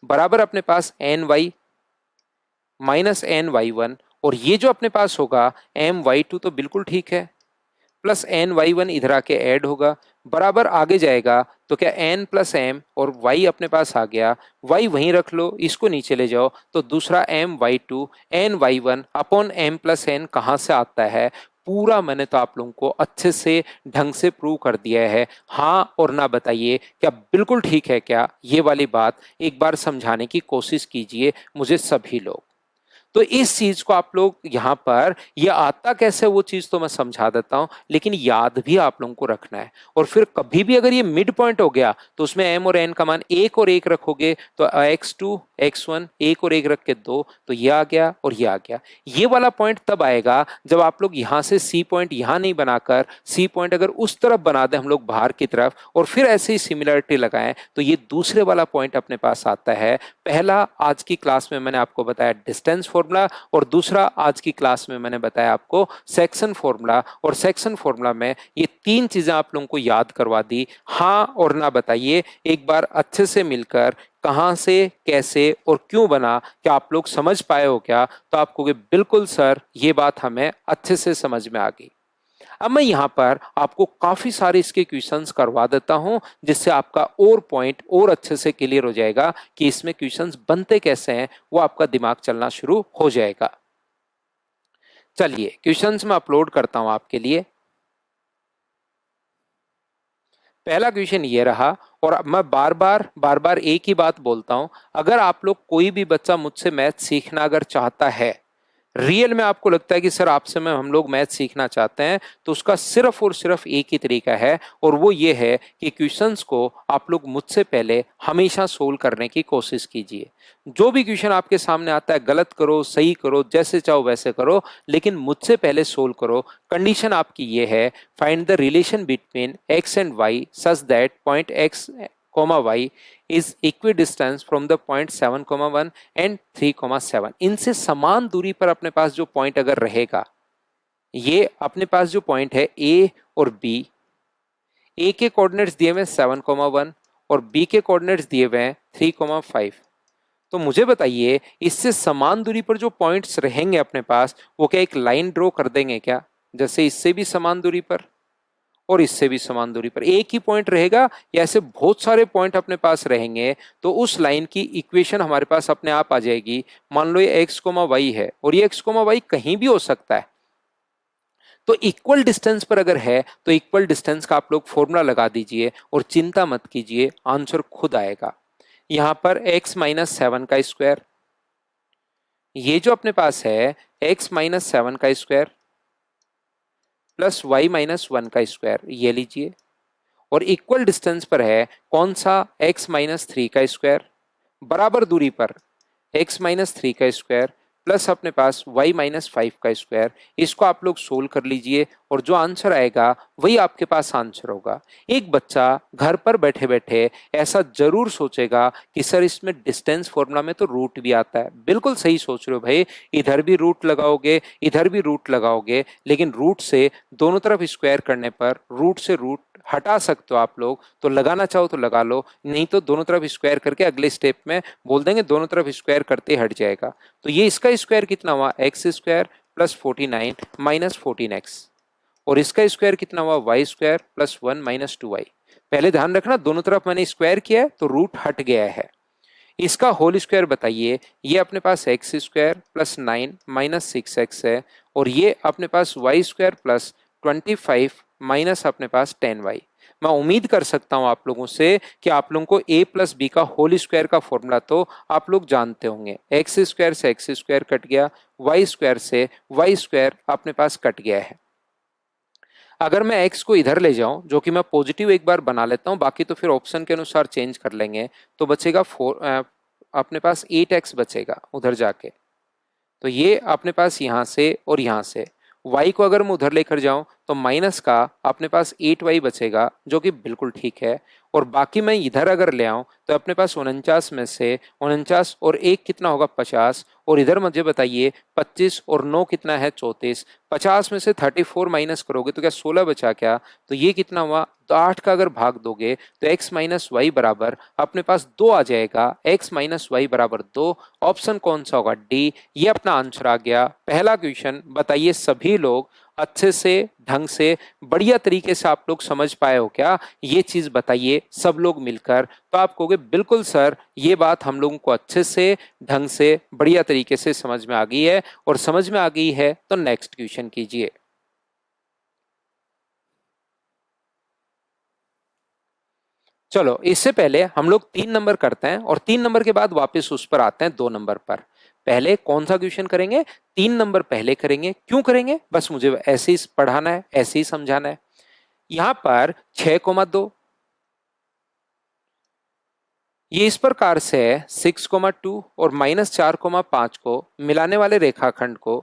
बराबर अपने पास N Y minus N Y one, और ये जो अपने पास होगा एम वाई टू तो बिल्कुल ठीक है, प्लस एन वाई वन इधर आके ऐड होगा, बराबर आगे जाएगा तो क्या एन प्लस एम, और y अपने पास आ गया, y वहीं रख लो, इसको नीचे ले जाओ, तो दूसरा M Y two N Y one upon M plus N कहाँ से आता है, पूरा मैंने तो आप लोगों को अच्छे से ढंग से प्रूव कर दिया है। हाँ और ना बताइए, क्या बिल्कुल ठीक है क्या, ये वाली बात एक बार समझाने की कोशिश कीजिए मुझे सभी लोग। तो इस चीज को आप लोग यहाँ पर, ये आता कैसे वो चीज तो मैं समझा देता हूं, लेकिन याद भी आप लोगों को रखना है, और फिर कभी भी अगर ये मिड पॉइंट हो गया तो उसमें m और n का मान एक और एक रखोगे तो x2 x1 एक और एक रख के दो, तो ये आ गया और ये आ गया। ये वाला पॉइंट तब आएगा जब आप लोग यहां से सी पॉइंट यहां नहीं बनाकर सी पॉइंट अगर उस तरफ बना दें हम लोग बाहर की तरफ, और फिर ऐसे ही सिमिलरिटी लगाएं, तो ये दूसरे वाला पॉइंट अपने पास आता है। पहला आज की क्लास में मैंने आपको बताया डिस्टेंस फॉर्मूला, और दूसरा आज की क्लास में मैंने बताया आपको सेक्शन फॉर्मूला, और सेक्शन फॉर्मूला में ये तीन चीजें आप लोगों को याद करवा दी। हाँ और ना बताइए एक बार अच्छे से मिलकर, कहां से कैसे और क्यों बना, क्या आप लोग समझ पाए हो क्या, तो आप कहोगे बिल्कुल सर ये बात हमें अच्छे से समझ में आ गई। अब मैं यहां पर आपको काफी सारे इसके क्वेश्चंस करवा देता हूं, जिससे आपका और पॉइंट और अच्छे से क्लियर हो जाएगा कि इसमें क्वेश्चंस बनते कैसे हैं, वो आपका दिमाग चलना शुरू हो जाएगा। चलिए क्वेश्चंस मैं अपलोड करता हूं आपके लिए। पहला क्वेश्चन ये रहा, और मैं बार बार एक ही बात बोलता हूं, अगर आप लोग, कोई भी बच्चा मुझसे मैथ सीखना अगर चाहता है, रियल में आपको लगता है कि सर आपसे में हम लोग मैथ सीखना चाहते हैं, तो उसका सिर्फ और सिर्फ एक ही तरीका है, और वो ये है कि क्वेश्चंस को आप लोग मुझसे पहले हमेशा सोल्व करने की कोशिश कीजिए। जो भी क्वेश्चन आपके सामने आता है, गलत करो सही करो जैसे चाहो वैसे करो, लेकिन मुझसे पहले सोल्व करो। कंडीशन आपकी ये है, find the relation between X and Y such that point X comma Y is equidistance from the point 7,1 and 3,7। इनसे समान दूरी पर अपने पास जो पॉइंट अगर रहेगा, ये अपने पास जो पॉइंट है ए और बी, ए के कोऑर्डिनेट्स दिए हुए हैं 7,1 और बी के कोऑर्डिनेट्स दिए हुए हैं 3,5। तो मुझे बताइए, इससे समान दूरी पर जो पॉइंट्स रहेंगे अपने पास, वो क्या एक लाइन ड्रॉ कर देंगे क्या, जैसे इससे भी समान दूरी पर और इससे भी समान दूरी पर एक ही पॉइंट रहेगा, या ऐसे बहुत सारे पॉइंट अपने पास रहेंगे, तो उस लाइन की इक्वेशन हमारे पास अपने आप आ जाएगी। मान लो ये एक्स कोमा वाई है, और ये एक्स कोमा वाई कहीं भी हो सकता है, तो इक्वल डिस्टेंस पर अगर है तो इक्वल डिस्टेंस का आप लोग फॉर्मूला लगा दीजिए, और चिंता मत कीजिए, आंसर खुद आएगा। यहां पर x-7 का स्क्वायर, ये जो अपने पास है x-7 का स्क्वायर प्लस y-1 का स्क्वायर, ये लीजिए, और इक्वल डिस्टेंस पर है कौन सा, x-3 का स्क्वायर, बराबर दूरी पर x-3 का स्क्वायर प्लस अपने पास y-5 का स्क्वायर। इसको आप लोग सोल्व कर लीजिए, और जो आंसर आएगा वही आपके पास आंसर होगा। एक बच्चा घर पर बैठे बैठे ऐसा जरूर सोचेगा कि सर इसमें डिस्टेंस फॉर्मूला में तो रूट भी आता है। बिल्कुल सही सोच रहे हो भाई, इधर भी रूट लगाओगे इधर भी रूट लगाओगे, लेकिन रूट से दोनों तरफ स्क्वायर करने पर रूट से रूट हटा सकते हो आप लोग, तो लगाना चाहो तो लगा लो, नहीं तो दोनों तरफ स्क्वायर करके अगले स्टेप में बोल देंगे दोनों तरफ स्क्वायर करते हट जाएगा। तो ये इसका स्क्वायर कितना हुआ, x square plus 49 minus 14x, और इसका स्क्वायर कितना हुआ, Y square plus 1 minus 2y। पहले ध्यान रखना, दोनों तरफ मैंने स्क्वायर किया है तो रूट हट गया है। इसका होल स्क्वायर बताइए, ये अपने पास X square plus 9 minus 6x है, और ये अपने पास वाई स्क्वायर प्लस 25 माइनस अपने पास 10y। मैं उम्मीद कर सकता हूं आप लोगों से कि आप लोगों को a प्लस बी का होल स्क्वायर का फॉर्मूला तो आप लोग जानते होंगे। एक्स स्क्वायर से एक्स स्क्वायर कट गया, वाई स्क्वायर से वाई स्क्वायर अपने पास कट गया है। अगर मैं x को इधर ले जाऊं, जो कि मैं पॉजिटिव एक बार बना लेता हूं, बाकी तो फिर ऑप्शन के अनुसार चेंज कर लेंगे, तो बचेगा अपने पास 8x बचेगा उधर जाके। तो ये अपने पास यहाँ से और यहाँ से y को अगर मैं उधर लेकर जाऊं तो माइनस का अपने पास 8y बचेगा, जो कि बिल्कुल ठीक है। और बाकी मैं इधर अगर ले आऊं तो अपने पास 49 में से 49 और 1 कितना होगा, 50, और इधर मुझे बताइए 25 और 9 कितना है, 34। 50 में से 34 माइनस करोगे तो क्या 16 बचा क्या, तो ये कितना हुआ, तो 8 का अगर भाग दोगे तो x माइनस वाई बराबर अपने पास 2 आ जाएगा, x माइनस वाई बराबर 2। ऑप्शन कौन सा होगा, डी। ये अपना आंसर आ गया। पहला क्वेश्चन बताइए सभी लोग अच्छे से ढंग से बढ़िया तरीके से आप लोग समझ पाए हो क्या, ये चीज बताइए सब लोग मिलकर। तो आप कहोगे बिल्कुल सर, ये बात हम लोगों को अच्छे से ढंग से बढ़िया तरीके से समझ में आ गई है, और समझ में आ गई है तो नेक्स्ट क्वेश्चन कीजिए। चलो इससे पहले हम लोग 3 नंबर करते हैं, और 3 नंबर के बाद वापस उस पर आते हैं 2 नंबर पर। पहले कौन सा क्वेश्चन करेंगे, 3 नंबर पहले करेंगे। क्यों करेंगे, बस मुझे ऐसे ही पढ़ाना है, ऐसे ही समझाना है। यहां पर 6,2, ये इस प्रकार से है 6,2 और -4,5 को मिलाने वाले रेखाखंड को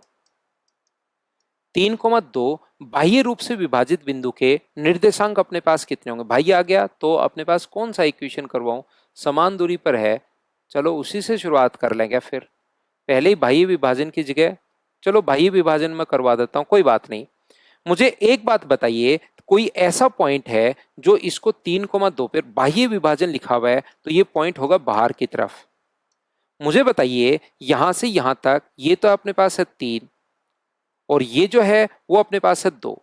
3,2 बाह्य रूप से विभाजित बिंदु के निर्देशांक अपने पास कितने होंगे। बाह्य आ गया तो अपने पास कौन सा इक्वेशन करवाऊं, समान दूरी पर है, चलो उसी से शुरुआत कर लेंगे। फिर पहले ही बाह्य विभाजन की जगह चलो बाह्य विभाजन में करवा देता हूं, कोई बात नहीं। मुझे एक बात बताइए, कोई ऐसा पॉइंट है जो इसको 3,2 पर बाह्य विभाजन लिखा हुआ है, तो ये पॉइंट होगा बाहर की तरफ। मुझे बताइए यहां से यहां तक ये तो अपने पास है 3, और ये जो है वो अपने पास है 2।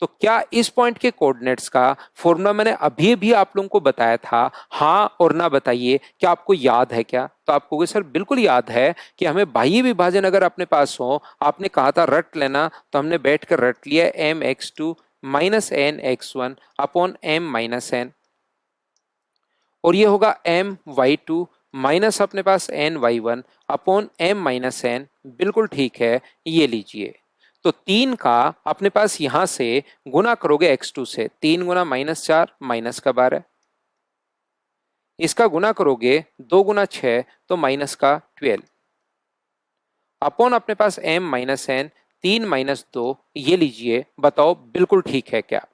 तो क्या इस पॉइंट के कोऑर्डिनेट्स का फॉर्मूला मैंने अभी भी आप लोगों को बताया था, हाँ और ना बताइए, क्या आपको याद है क्या। तो आप कहोगे सर बिल्कुल याद है कि हमें बाह्य विभाजन अगर अपने पास हो, आपने कहा था रट लेना, तो हमने बैठ कर रट लिया, mx2 minus N X one upon M minus N, और ये होगा एम वाई टू माइनस अपने पास N Y one upon M minus N. बिल्कुल ठीक है, ये लीजिए। तो 3 का अपने पास यहां से गुना करोगे x2 से, 3 गुना -4 माइनस का 12, इसका गुना करोगे 2 गुना 6 तो माइनस का 12 अपॉन अपने पास m माइनस एन, 3 माइनस 2, ये लीजिए। बताओ बिल्कुल ठीक है क्या?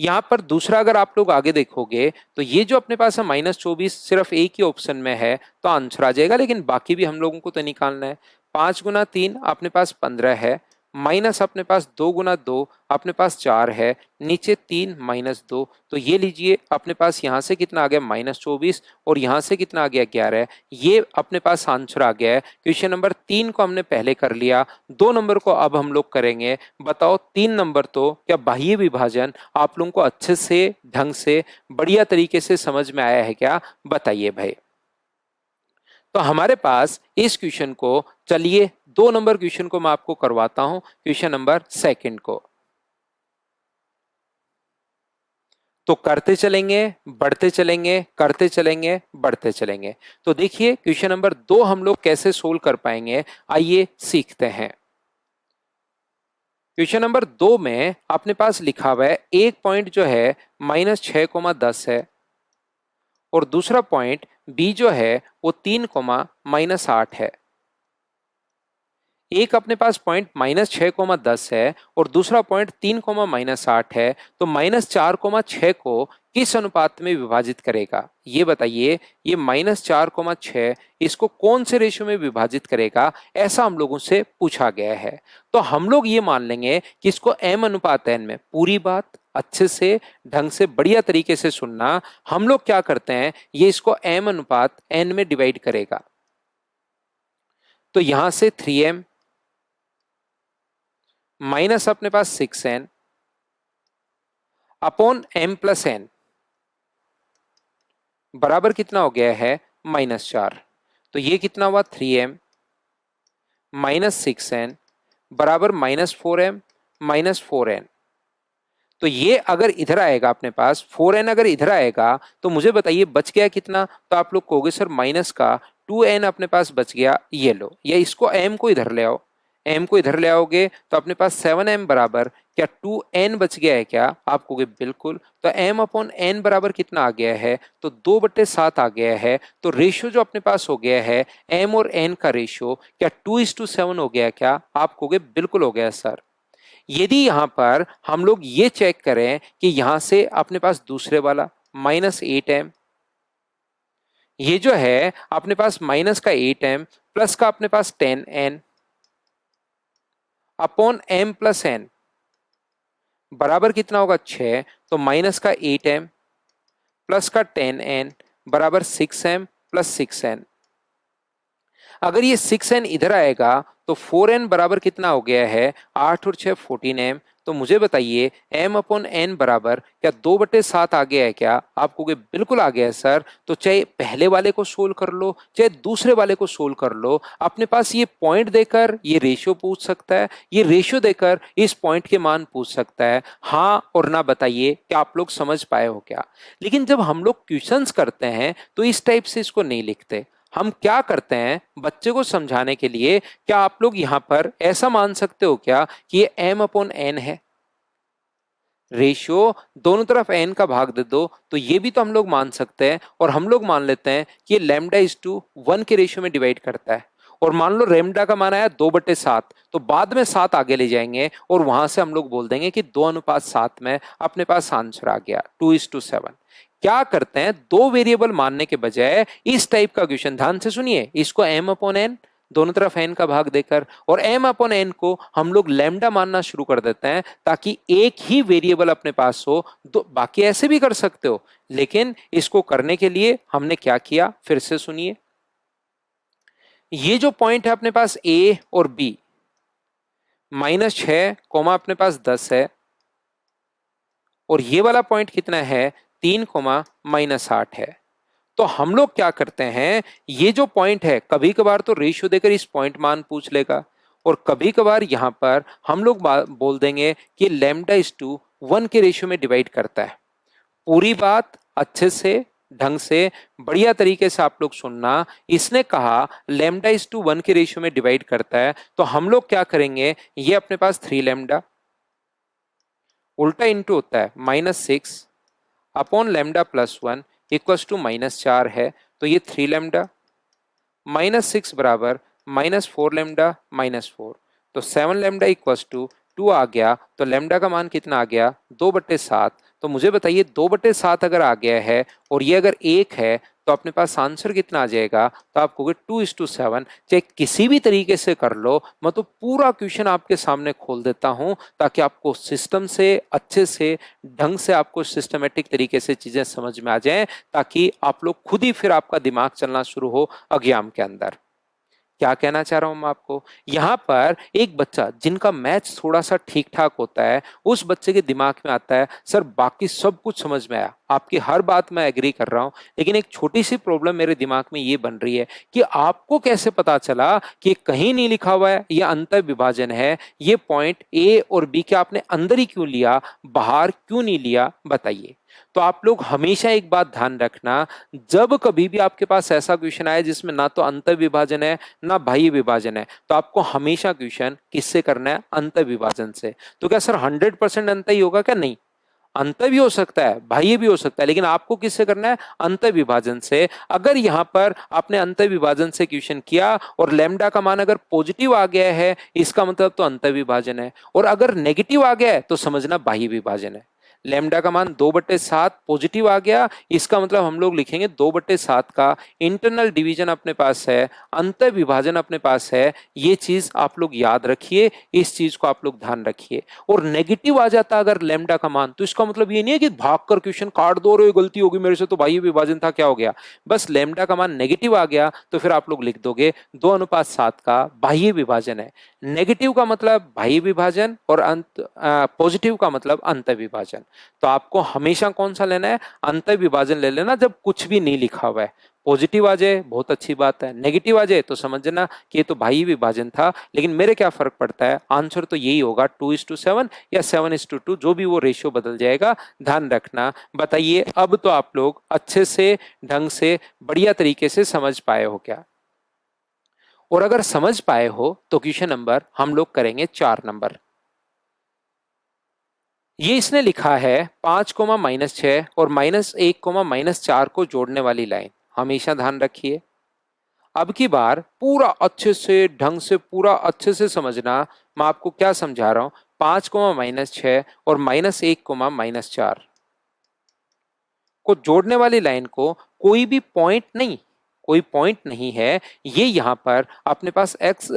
यहां पर दूसरा अगर आप लोग आगे देखोगे तो ये जो अपने पास है -24 सिर्फ एक ही ऑप्शन में है तो आंसर आ जाएगा, लेकिन बाकी भी हम लोगों को तो निकालना है। 5 गुना 3 अपने पास 15 है, माइनस अपने पास 2 गुना 2 अपने पास 4 है, नीचे 3 माइनस 2, तो ये लीजिए अपने पास यहाँ से कितना आ गया -24 और यहाँ से कितना आ गया 11। ये अपने पास आंसर आ गया है। क्वेश्चन नंबर 3 को हमने पहले कर लिया, 2 नंबर को अब हम लोग करेंगे। बताओ 3 नंबर तो क्या बाह्य विभाजन आप लोगों को अच्छे से ढंग से बढ़िया तरीके से समझ में आया है क्या? बताइए भाई। तो हमारे पास इस क्वेश्चन को, चलिए 2 नंबर क्वेश्चन को मैं आपको करवाता हूं, क्वेश्चन नंबर 2 को। तो करते चलेंगे, बढ़ते चलेंगे, करते चलेंगे, बढ़ते चलेंगे। तो देखिए क्वेश्चन नंबर 2 हम लोग कैसे सोल्व कर पाएंगे, आइए सीखते हैं। क्वेश्चन नंबर 2 में अपने पास लिखा हुआ है एक पॉइंट जो है -6,10 है और दूसरा पॉइंट बी जो है वो 3,-8 है। एक अपने पास पॉइंट -6,10 है और दूसरा पॉइंट 3,-8 है, तो -4,6 को किस अनुपात में विभाजित करेगा? ये बताइए। ये -4,6 इसको कौन से रेशियो में विभाजित करेगा, ऐसा हम लोगों से पूछा गया है। तो हम लोग ये मान लेंगे कि इसको m अनुपात n में, पूरी बात अच्छे से ढंग से बढ़िया तरीके से सुनना। हम लोग क्या करते हैं, ये इसको m अनुपात n में डिवाइड करेगा। तो यहां से 3m माइनस अपने पास 6n upon m plus n बराबर कितना हो गया है -4। तो ये कितना हुआ 3m माइनस 6n बराबर -4m माइनस 4n। तो ये अगर इधर आएगा अपने पास 4n, अगर इधर आएगा तो मुझे बताइए बच गया कितना? तो आप लोग कहोगे सर माइनस का 2n अपने पास बच गया। ये लो, या इसको m को इधर ले आओ, m को इधर ले आओगे तो अपने पास 7m बराबर क्या 2n बच गया है क्या? आप कहोगे बिल्कुल। तो m अपॉन n बराबर कितना आ गया है? तो 2/7 आ गया है। तो रेशियो जो अपने पास हो गया है m और n का रेशियो क्या 2:7 हो गया क्या? आप कहोगे बिल्कुल हो गया सर। यदि यहां पर हम लोग ये चेक करें कि यहां से अपने पास दूसरे वाला -8m, ये जो है अपने पास माइनस का 8m प्लस का अपने पास 10n upon m plus n बराबर कितना होगा 6। तो माइनस का 8m प्लस का 10n बराबर 6m प्लस 6n। अगर ये 6n इधर आएगा तो 4n बराबर कितना हो गया है 8 और 6 14m। तो मुझे बताइए m अपॉन n बराबर क्या 2/7 आ गया है क्या? आप कहोगे बिल्कुल आ गया है सर। तो चाहे पहले वाले को सोल्व कर लो चाहे दूसरे वाले को सोल्व कर लो, अपने पास ये पॉइंट देकर ये रेशियो पूछ सकता है, ये रेशियो देकर इस पॉइंट के मान पूछ सकता है। हाँ और ना बताइए क्या आप लोग समझ पाए हो क्या? लेकिन जब हम लोग क्वेश्चंस करते हैं तो इस टाइप से इसको नहीं लिखते। हम क्या करते हैं बच्चे को समझाने के लिए, क्या आप लोग यहां पर ऐसा मान सकते हो क्या कि ये m अपॉन n है? रेशियो दोनों तरफ n का भाग दे दो तो ये भी तो हम लोग मान सकते हैं। और हम लोग मान लेते हैं कि ये λ/1 के रेशियो में डिवाइड करता है। और मान लो लैम्डा का मान आया 2/7, तो बाद में 7 आगे ले जाएंगे और वहां से हम लोग बोल देंगे कि 2:7 में अपने पास आंसर आ गया 2:7। क्या करते हैं, 2 वेरिएबल मानने के बजाय इस टाइप का क्वेश्चन, ध्यान से सुनिए, इसको m अपॉन n दोनों तरफ n का भाग देकर और m अपॉन n को हम लोग लैम्डा मानना शुरू कर देते हैं ताकि एक ही वेरिएबल अपने पास हो। दो बाकी ऐसे भी कर सकते हो, लेकिन इसको करने के लिए हमने क्या किया फिर से सुनिए। ये जो पॉइंट है अपने पास a और b, -6 कोमा अपने पास 10 है और ये वाला पॉइंट कितना है 3 -8 है। तो हम लोग क्या करते हैं, ये जो पॉइंट है कभी कभार तो रेशियो देकर इस पॉइंट मान पूछ लेगा और कभी कभार यहां पर हम लोग बोल देंगे कि 1 के रेशियो में डिवाइड करता है। पूरी बात अच्छे से ढंग से बढ़िया तरीके से आप लोग सुनना। इसने कहा लैम्डा इज टू 1 के रेशियो में डिवाइड करता है, तो हम लोग क्या करेंगे, ये अपने पास 3 लैम्डा उल्टा इंटू होता है -6 upon lambda plus 1 equals to -4 है, तो ये 3 लैम्डा -6 बराबर -4 लैम्डा -4, तो 7 लैम्डा इक्वल्स टू 2 आ गया। तो लैम्डा का मान कितना आ गया, 2/7। तो मुझे बताइए 2/7 अगर आ गया है और ये अगर 1 है तो अपने पास आंसर कितना आ जाएगा, तो आप कहोगे 2:7। चाहे किसी भी तरीके से कर लो, मैं तो पूरा क्वेश्चन आपके सामने खोल देता हूं ताकि आपको सिस्टम से अच्छे से ढंग से आपको सिस्टमेटिक तरीके से चीजें समझ में आ जाएं, ताकि आप लोग खुद ही फिर आपका दिमाग चलना शुरू हो एग्जाम के अंदर। क्या कहना चाह रहा हूं मैं आपको, यहां पर एक बच्चा जिनका मैथ्स थोड़ा सा ठीक ठाक होता है, उस बच्चे के दिमाग में आता है सर बाकी सब कुछ समझ में आया, आपकी हर बात मैं एग्री कर रहा हूं, लेकिन एक छोटी सी प्रॉब्लम मेरे दिमाग में ये बन रही है कि आपको कैसे पता चला कि कहीं नहीं लिखा हुआ है यह अंतर विभाजन है, ये पॉइंट ए और बी के आपने अंदर ही क्यों लिया, बाहर क्यों नहीं लिया, बताइए। तो आप लोग हमेशा एक बात ध्यान रखना, जब कभी भी आपके पास ऐसा क्वेश्चन आए जिसमें ना तो अंतर विभाजन है ना बाह्य विभाजन है, तो आपको हमेशा क्वेश्चन किससे करना है, अंतर विभाजन से। तो क्या सर 100% अंतर ही होगा क्या, नहीं, अंतर भी हो सकता है बाह्य भी हो सकता है, लेकिन आपको किससे करना है, अंतर विभाजन से। अगर यहां पर आपने अंतर विभाजन से क्वेश्चन किया और लैम्डा का मान अगर पॉजिटिव आ गया है, इसका मतलब तो अंतर विभाजन है, और अगर नेगेटिव आ गया है तो समझना बाह्य विभाजन है। लैम्डा का मान 2/7 पॉजिटिव आ गया, इसका मतलब हम लोग लिखेंगे 2/7 का इंटरनल डिवीजन अपने पास है, अंतर विभाजन अपने पास है। ये चीज आप लोग याद रखिए, इस चीज को आप लोग ध्यान रखिए। और नेगेटिव आ जाता अगर लैम्डा का मान, तो इसका मतलब ये नहीं है कि भागकर क्वेश्चन काट दो, रहे गलती होगी मेरे से, तो बाह्य विभाजन था, क्या हो गया, बस लैम्डा का मान नेगेटिव आ गया तो फिर आप लोग लिख दोगे 2:7 का बाह्य विभाजन है। नेगेटिव का मतलब बाह्य विभाजन और पॉजिटिव का मतलब अंतर विभाजन। तो आपको हमेशा कौन सा लेना है, अंतर विभाजन ले लेना जब कुछ भी नहीं लिखा हुआ है। पॉजिटिव आ जाए बहुत अच्छी बात है, नेगेटिव आ जाए तो समझना कि ये तो बाह्य विभाजन था, लेकिन मेरे क्या फर्क पड़ता है, आंसर तो यही होगा 2:7 या 7:2, जो भी वो रेशियो बदल जाएगा, ध्यान रखना। बताइए अब तो आप लोग अच्छे से ढंग से बढ़िया तरीके से समझ पाए हो क्या, और अगर समझ पाए हो तो क्वेश्चन नंबर हम लोग करेंगे 4 नंबर। ये इसने लिखा है 5, -6 और -1, -4 को जोड़ने वाली लाइन, हमेशा ध्यान रखिए। अब की बार पूरा अच्छे से ढंग से पूरा अच्छे से समझना, मैं आपको क्या समझा रहा हूं, 5, -6 और -1, -4 को जोड़ने वाली लाइन को कोई भी पॉइंट नहीं, कोई पॉइंट नहीं है, ये यहां पर अपने पास x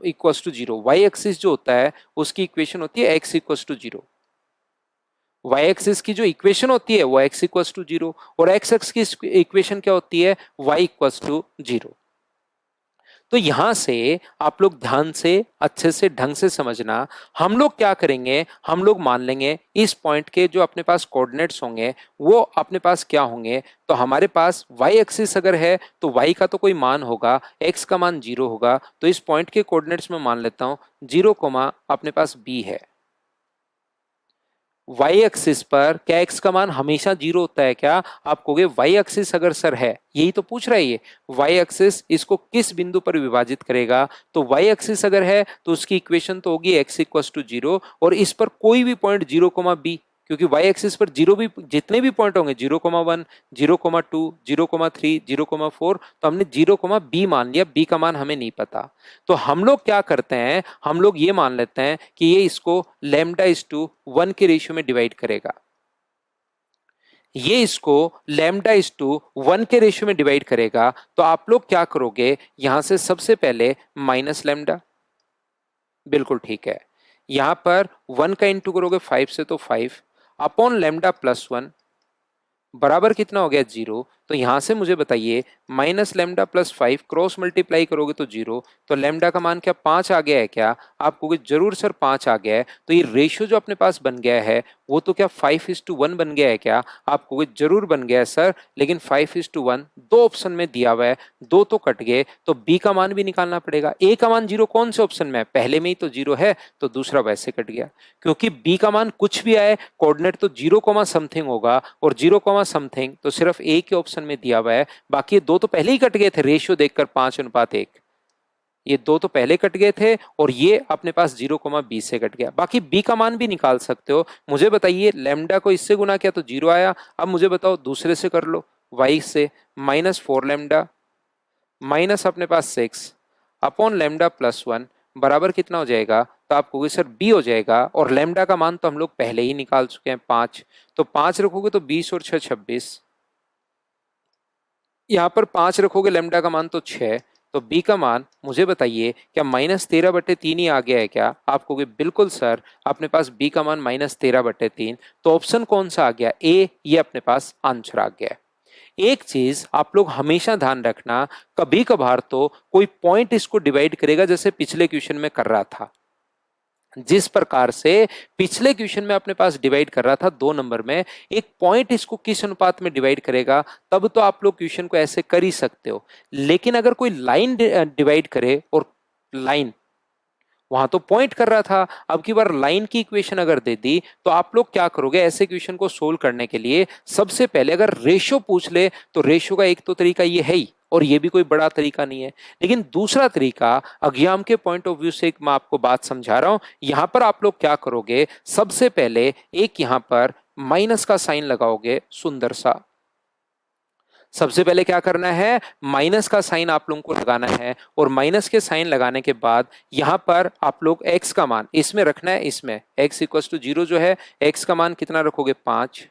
equals to 0, Y axis जो होता है उसकी इक्वेशन होती है x equals to 0, Y axis की जो इक्वेशन होती है वो x इक्वल्स टू 0, और x एक्स की इक्वेशन क्या होती है, y इक्वल्स टू 0। तो यहां से आप लोग ध्यान से अच्छे से ढंग से समझना, हम लोग क्या करेंगे, हम लोग मान लेंगे इस पॉइंट के जो अपने पास कोऑर्डिनेट्स होंगे वो अपने पास क्या होंगे, तो हमारे पास y एक्सिस अगर है तो y का तो कोई मान होगा, x का मान 0 होगा, तो इस पॉइंट के कोऑर्डिनेट्स में मान लेता हूं 0, अपने पास b है। वाई एक्सिस पर क्या x का मान हमेशा 0 होता है क्या, आप कहोगे वाई एक्सिस अगर सर है, यही तो पूछ रहा है ये, वाई एक्सिस इसको किस बिंदु पर विभाजित करेगा, तो वाई एक्सिस अगर है तो उसकी इक्वेशन तो होगी x इक्वल्स टू 0, और इस पर कोई भी पॉइंट 0, क्योंकि वाई एक्सिस पर 0 भी जितने भी पॉइंट होंगे 0, 0, 2, 0, 3, 0, 4, तो हमने 0, मान लिया, b का मान हमें नहीं पता। तो हम लोग क्या करते हैं, हम लोग ये मान लेते हैं कि ये इसको लैम्डा इज टू 1 के रेशियो में डिवाइड करेगा, ये इसको लैम्डा इज टू 1 के रेशियो में डिवाइड करेगा। तो आप लोग क्या करोगे, यहां से सबसे पहले माइनस लैम्डा, बिल्कुल ठीक है, यहां पर 1 का इंटू करोगे 5 से तो 5 अपॉन लैम्डा प्लस 1 बराबर कितना हो गया 0। तो यहां से मुझे बताइए minus lambda plus 5 cross multiply करोगे तो 0, तो लेमडा का मान क्या 5 आ गया है क्या? आप कहोगे जरूर सर 5 आ गया है। तो ये रेशियो जो अपने पास बन गया है वो तो क्या 5:1 बन गया है क्या? आप कहोगे जरूर बन गया है सर, लेकिन 5:1 दो ऑप्शन में दिया हुआ है, दो तो कट गए, तो बी का मान भी निकालना पड़ेगा। ए का मान 0 कौन से ऑप्शन में है? पहले में ही तो 0 है, तो दूसरा वैसे कट गया। क्योंकि बी का मान कुछ भी आए, कोऑर्डिनेट तो 0, समथिंग होगा, और 0, समथिंग तो सिर्फ ए के ऑप्शन में दिया हुआ है। बाकी दो तो पहले ही कट गए थे रेशियो देखकर 5:1, ये दो तो पहले कट गए थे, और ये अपने पास 0,20 से कट गया। बाकी बी का मान भी निकाल सकते हो। मुझे बताइए लेमडा को इससे गुना किया तो 0 आया। अब मुझे बताओ दूसरे से कर लो, वाई से -4 लेमडा माइनस अपने पास 6 अपॉन लेमडा प्लस 1 बराबर कितना हो जाएगा? तो आप कहोगे सर बी हो जाएगा, और लेमडा का मान तो हम लोग पहले ही निकाल चुके हैं 5। तो 5 रखोगे तो 20 और 6 26, यहाँ पर 5 रखोगे लेमडा का मान तो 6। तो बी का मान मुझे बताइए क्या -13/3 ही आ गया है क्या? आप कहोगे बिल्कुल सर, अपने पास बी का मान -13/3। तो ऑप्शन कौन सा आ गया? ए, ये अपने पास आंसर आ गया है। एक चीज आप लोग हमेशा ध्यान रखना, कभी कभार तो कोई पॉइंट इसको डिवाइड करेगा, जैसे पिछले क्वेश्चन में कर रहा था। जिस प्रकार से पिछले क्वेश्चन में अपने पास डिवाइड कर रहा था 2 नंबर में, एक पॉइंट इसको किस अनुपात में डिवाइड करेगा, तब तो आप लोग क्वेश्चन को ऐसे कर ही सकते हो। लेकिन अगर कोई लाइन डिवाइड करे, और लाइन वहां तो पॉइंट कर रहा था, अब की बार लाइन की इक्वेशन अगर दे दी, तो आप लोग क्या करोगे? ऐसे क्वेश्चन को सोल्व करने के लिए सबसे पहले अगर रेशो पूछ ले, तो रेशो का एक तो तरीका ये है ही, और ये भी कोई बड़ा तरीका नहीं है। लेकिन दूसरा तरीका, एग्जाम के पॉइंट ऑफ व्यू से मैं आपको बात समझा रहा हूं, यहां पर आप लोग क्या करोगे? सबसे पहले एक यहां पर माइनस का साइन लगाओगे, सुंदर सा। सबसे पहले क्या करना है? माइनस का साइन आप लोगों को लगाना है, और माइनस के साइन लगाने के बाद यहां पर आप लोग x का मान इसमें रखना है। इसमें x = 0 जो है, x का मान कितना रखोगे? 5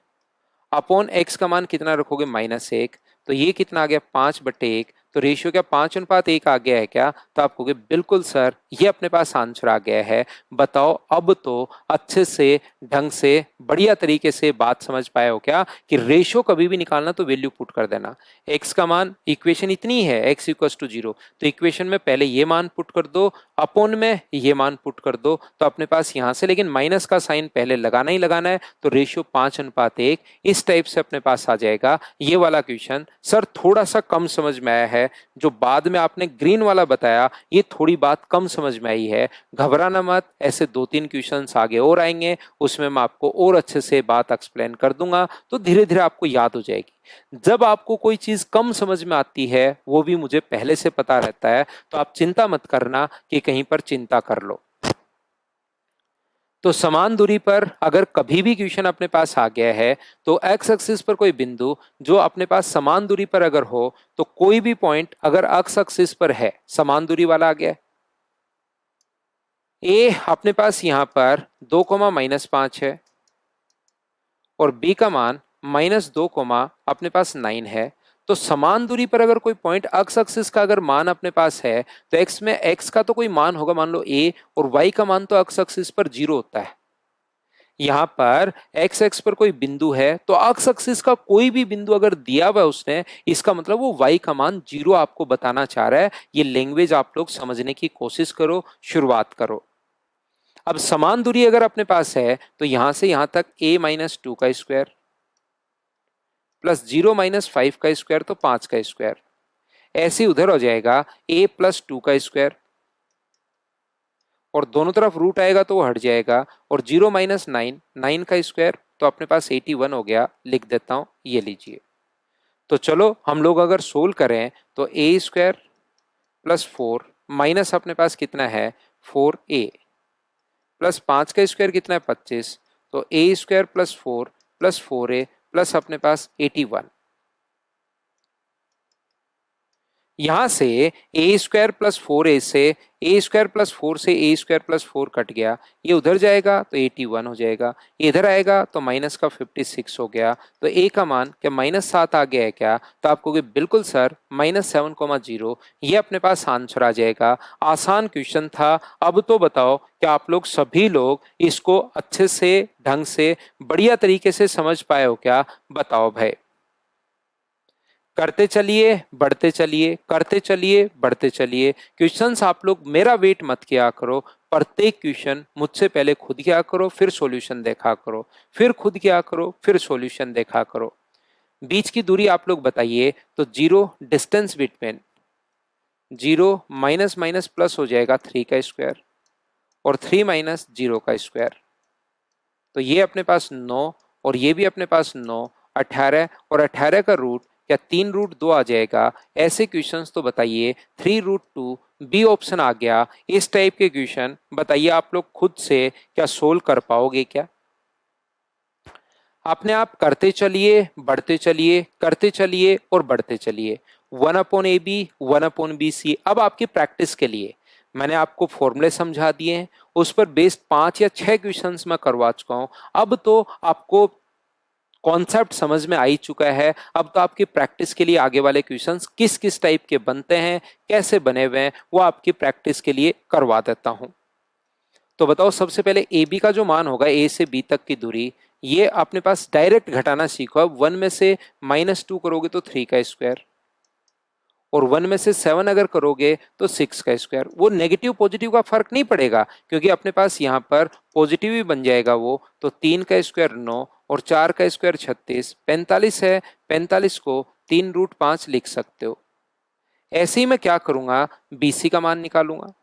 अपॉन x का मान कितना रखोगे? -1। तो ये कितना आ गया? 5/1। तो रेशियो क्या 5:1 आ गया है क्या? तो आप कहोगे बिल्कुल सर, ये अपने पास आंसर आ गया है। बताओ अब तो अच्छे से, ढंग से, बढ़िया तरीके से बात समझ पाए हो क्या, कि रेशियो कभी भी निकालना तो वैल्यू पुट कर देना। x का मान, इक्वेशन इतनी है x = 0, तो इक्वेशन में पहले ये मान पुट कर दो, अपॉन में ये मान पुट कर दो, तो अपने पास यहां से, लेकिन माइनस का साइन पहले लगाना ही लगाना है, तो रेशियो 5:1 इस टाइप से अपने पास आ जाएगा। ये वाला क्वेश्चन सर थोड़ा सा कम समझ में आया है, जो बाद में आपने ग्रीन वाला बताया ये थोड़ी बात कम समझ में आई है। घबराना मत, ऐसे 2-3 क्वेश्चंस आगे और आएंगे, उसमें मैं आपको और अच्छे से बात एक्सप्लेन कर दूंगा, तो धीरे धीरे आपको याद हो जाएगी। जब आपको कोई चीज कम समझ में आती है, वो भी मुझे पहले से पता रहता है, तो आप चिंता मत करना कि कहीं पर चिंता कर लो। तो समान दूरी पर अगर कभी भी क्वेश्चन अपने पास आ गया है, तो एक्स एक्सिस पर कोई बिंदु जो अपने पास समान दूरी पर अगर हो, तो कोई भी पॉइंट अगर एक्स एक्सिस पर है, समान दूरी वाला आ गया, ए अपने पास यहां पर 2, -5 है, और बी का मान -2, अपने पास 9 है। तो समान दूरी पर अगर कोई पॉइंट एक्स एक्सिस का अगर मान अपने पास है, तो एक्स में एक्स का तो कोई मान होगा, मान लो ए, और वाई का मान तो एक्स एक्सिस पर 0 होता है। यहां पर एक्स एक्स पर कोई बिंदु है, तो एक्स एक्सिस का कोई भी बिंदु अगर दिया हुआ है उसने, इसका मतलब वो वाई का मान 0 आपको बताना चाह रहा है। ये लैंग्वेज आप लोग समझने की कोशिश करो, शुरुआत करो। अब समान दूरी अगर अपने पास है, तो यहां से यहां तक a-2 का स्क्वायर प्लस 0-5 का स्क्वायर, तो 5 का स्क्वायर, ऐसे उधर हो जाएगा a+2 का स्क्वायर, और दोनों तरफ रूट आएगा तो वो हट जाएगा, और 0-9 9 का स्क्वायर, तो अपने पास 81 हो गया। लिख देता हूं, ये लीजिए। तो चलो हम लोग अगर सोल्व करें, तो a² + 4 माइनस अपने पास कितना है 4a, प्लस 5 का स्क्वायर कितना है 25, तो a² + 4 + 4a प्लस अपने पास 81। यहां से a² + 4a से a² + 4 से a² + 4 कट गया, ये उधर जाएगा तो 81 हो जाएगा, इधर आएगा तो माइनस का 56 हो गया। तो a का मान क्या -7 आ गया है क्या? तो आप कहोगे बिल्कुल सर, -7,0, ये अपने पास आंसर आ जाएगा। आसान क्वेश्चन था। अब तो बताओ कि आप लोग सभी लोग इसको अच्छे से, ढंग से, बढ़िया तरीके से समझ पाए हो क्या? बताओ भाई। करते चलिए, बढ़ते चलिए, करते चलिए, बढ़ते चलिए। क्वेश्चंस आप लोग मेरा वेट मत किया करो, प्रत्येक क्वेश्चन मुझसे पहले खुद किया करो, फिर सॉल्यूशन देखा करो, फिर खुद किया करो, फिर सॉल्यूशन देखा करो। बीच की दूरी आप लोग बताइए, तो zero distance between, zero minus minus plus हो जाएगा 3 का स्क्वायर, और 3 माइनस जीरो का स्क्वायर, तो ये अपने पास 9 और ये भी अपने पास 9, 18, और 18 का रूट क्या 3 रूट 2 आ जाएगा। ऐसे क्वेश्चंस तो बताइए 3 रूट 2 बी ऑप्शन आ गया। इस टाइप के क्वेश्चन बताइए आप लोग खुद से क्या सोल्व कर पाओगे क्या? अपने आप करते चलिए, बढ़ते चलिए, करते चलिए और बढ़ते चलिए। 1/AB, 1/BC। अब आपकी प्रैक्टिस के लिए मैंने आपको फॉर्मूले समझा दिए हैं, उस पर बेस्ड 5 या 6 क्वेश्चंस मैं करवा चुका हूं। अब तो आपको कॉन्सेप्ट समझ में आ ही चुका है। अब तो आपकी प्रैक्टिस के लिए आगे वाले क्वेश्चंस किस किस टाइप के बनते हैं, कैसे बने हुए हैं, वो आपकी प्रैक्टिस के लिए करवा देता हूं। तो बताओ, सबसे पहले ए बी का जो मान होगा, ए से बी तक की दूरी, ये अपने पास डायरेक्ट घटाना सीखो। अब 1 में से -2 करोगे तो 3 का स्क्वायर, और 1 में से 7 अगर करोगे तो 6 का स्क्वायर। वो नेगेटिव पॉजिटिव का फर्क नहीं पड़ेगा, क्योंकि अपने पास यहाँ पर पॉजिटिव ही बन जाएगा वो। तो 3 का स्क्वायर 9 और 4 का स्क्वायर 36, 45 है। 45 को 3 रूट 5 लिख सकते हो। ऐसे ही मैं क्या करूंगा, बीसी का मान निकालूंगा।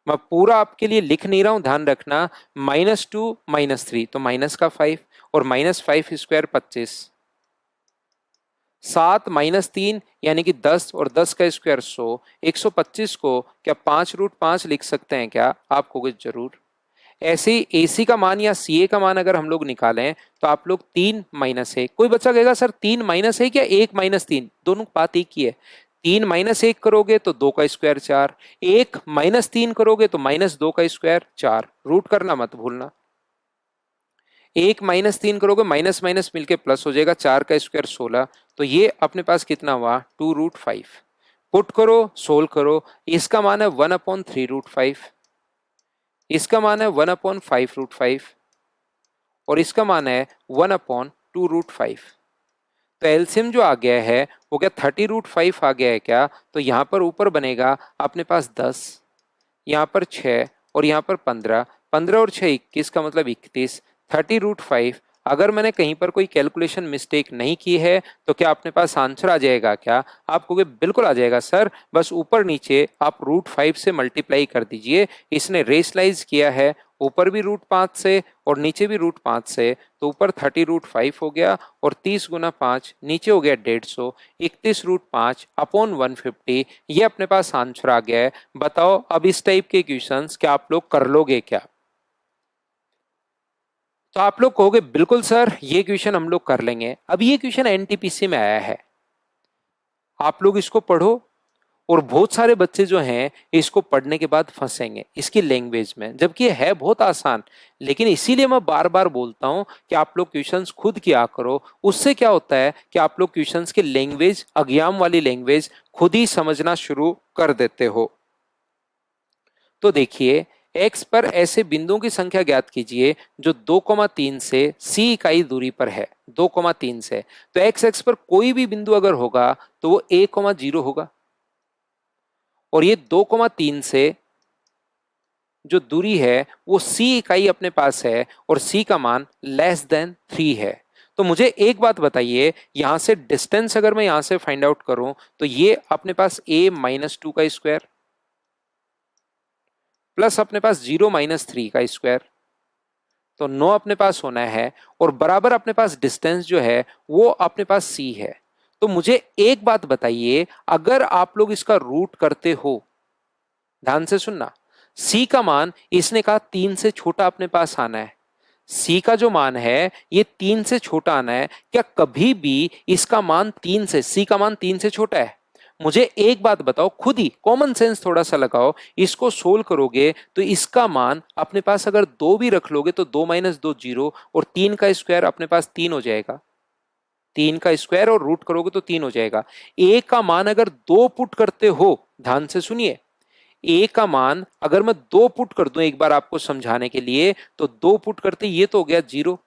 मैं पूरा आपके लिए लिख नहीं रहा हूं, ध्यान रखना। -2 -3 तो माइनस का 5, और -5 स्क्वायर 25, 7 -3 यानी कि 10, और 10 का स्क्वायर 100। 125 को क्या 5 रूट 5 लिख सकते हैं क्या? आप कहोगे जरूर। ऐसे ही एसी का मान या सीए का मान अगर हम लोग निकालें, तो आप लोग 3 -1, कोई बच्चा कहेगा सर 3 -1 या 1 -3, दोनों बात एक ही है। 3 -1 करोगे तो 2 का स्क्वायर 4, 1 -3 करोगे तो -2 का स्क्वायर 4। रूट करना मत भूलना। 1 -3 करोगे, माइनस माइनस मिलके प्लस हो जाएगा, 4 का स्क्वायर 16। तो ये अपने पास कितना हुआ, 2 रूट 5। पुट करो, सोल्व करो। इसका मान है 1/3 रूट 5, इसका मान है 1/5 रूट 5, और इसका मान है 1/2 रूट 5। तो एलसीएम जो आ गया है वो क्या 30 रूट 5 आ गया है क्या? तो यहाँ पर ऊपर बनेगा अपने पास 10, यहाँ पर 6, और यहाँ पर 15। 15 और 6 21 का मतलब 31। 30 रूट 5, अगर मैंने कहीं पर कोई कैलकुलेशन मिस्टेक नहीं की है तो क्या अपने पास आंसर आ जाएगा क्या? आप कहोगे बिल्कुल आ जाएगा सर, बस ऊपर नीचे आप रूट 5 से मल्टीप्लाई कर दीजिए। इसने रेशलाइज किया है, ऊपर भी रूट 5 से और नीचे भी रूट 5 से, तो ऊपर 30 रूट 5 हो गया, और 30 गुना 5 नीचे हो गया 150, 31 रूट 5 अपॉन 150। ये अपने पास आंसर आ गया है। बताओ अब इस टाइप के क्वेश्चंस क्या आप लोग कर लोगे क्या? तो आप लोग कहोगे बिल्कुल सर, ये क्वेश्चन हम लोग कर लेंगे। अब ये क्वेश्चन एनटीपीसी में आया है, आप लोग इसको पढ़ो। और बहुत सारे बच्चे जो हैं इसको पढ़ने के बाद फंसेंगे इसकी लैंग्वेज में, जबकि ये है बहुत आसान। लेकिन इसीलिए मैं बार बार बोलता हूं कि आप लोग क्वेश्चंस खुद किया करो। उससे क्या होता है कि आप लोग क्वेश्चंस की लैंग्वेज, अज्ञान वाली लैंग्वेज खुद ही समझना शुरू कर देते हो। तो देखिए, x पर ऐसे बिंदुओं की संख्या ज्ञात कीजिए जो 2,3 से c इकाई दूरी पर है। 2,3 से, तो x एक्स पर कोई भी बिंदु अगर होगा तो वो a,0 होगा। और ये 2,3 से जो दूरी है वो c इकाई अपने पास है, और c का मान <3 है। तो मुझे एक बात बताइए, यहां से डिस्टेंस अगर मैं यहां से फाइंड आउट करूं, तो ये अपने पास a-2 का स्क्वायर प्लस अपने पास 0-3 का स्क्वायर, तो 9 अपने पास होना है, और बराबर अपने पास डिस्टेंस जो है वो अपने पास c है। तो मुझे एक बात बताइए, अगर आप लोग इसका रूट करते हो, ध्यान से सुनना, c का मान इसने कहा 3 से छोटा अपने पास आना है। c का जो मान है ये 3 से छोटा आना है। क्या कभी भी इसका मान 3 से, c का मान 3 से छोटा है? मुझे एक बात बताओ, खुद ही कॉमन सेंस थोड़ा सा लगाओ, इसको सोल्व करोगे तो इसका मान अपने पास अगर 2 भी रख लोगे तो 2 - 2 0, और 3 का स्क्वायर अपने पास 3 हो जाएगा। 3 का स्क्वायर और रूट करोगे तो 3 हो जाएगा। a का मान अगर 2 पुट करते हो, ध्यान से सुनिए, a का मान अगर मैं 2 पुट कर दूं एक बार आपको समझाने के लिए, तो 2 पुट करते ये तो हो गया 0,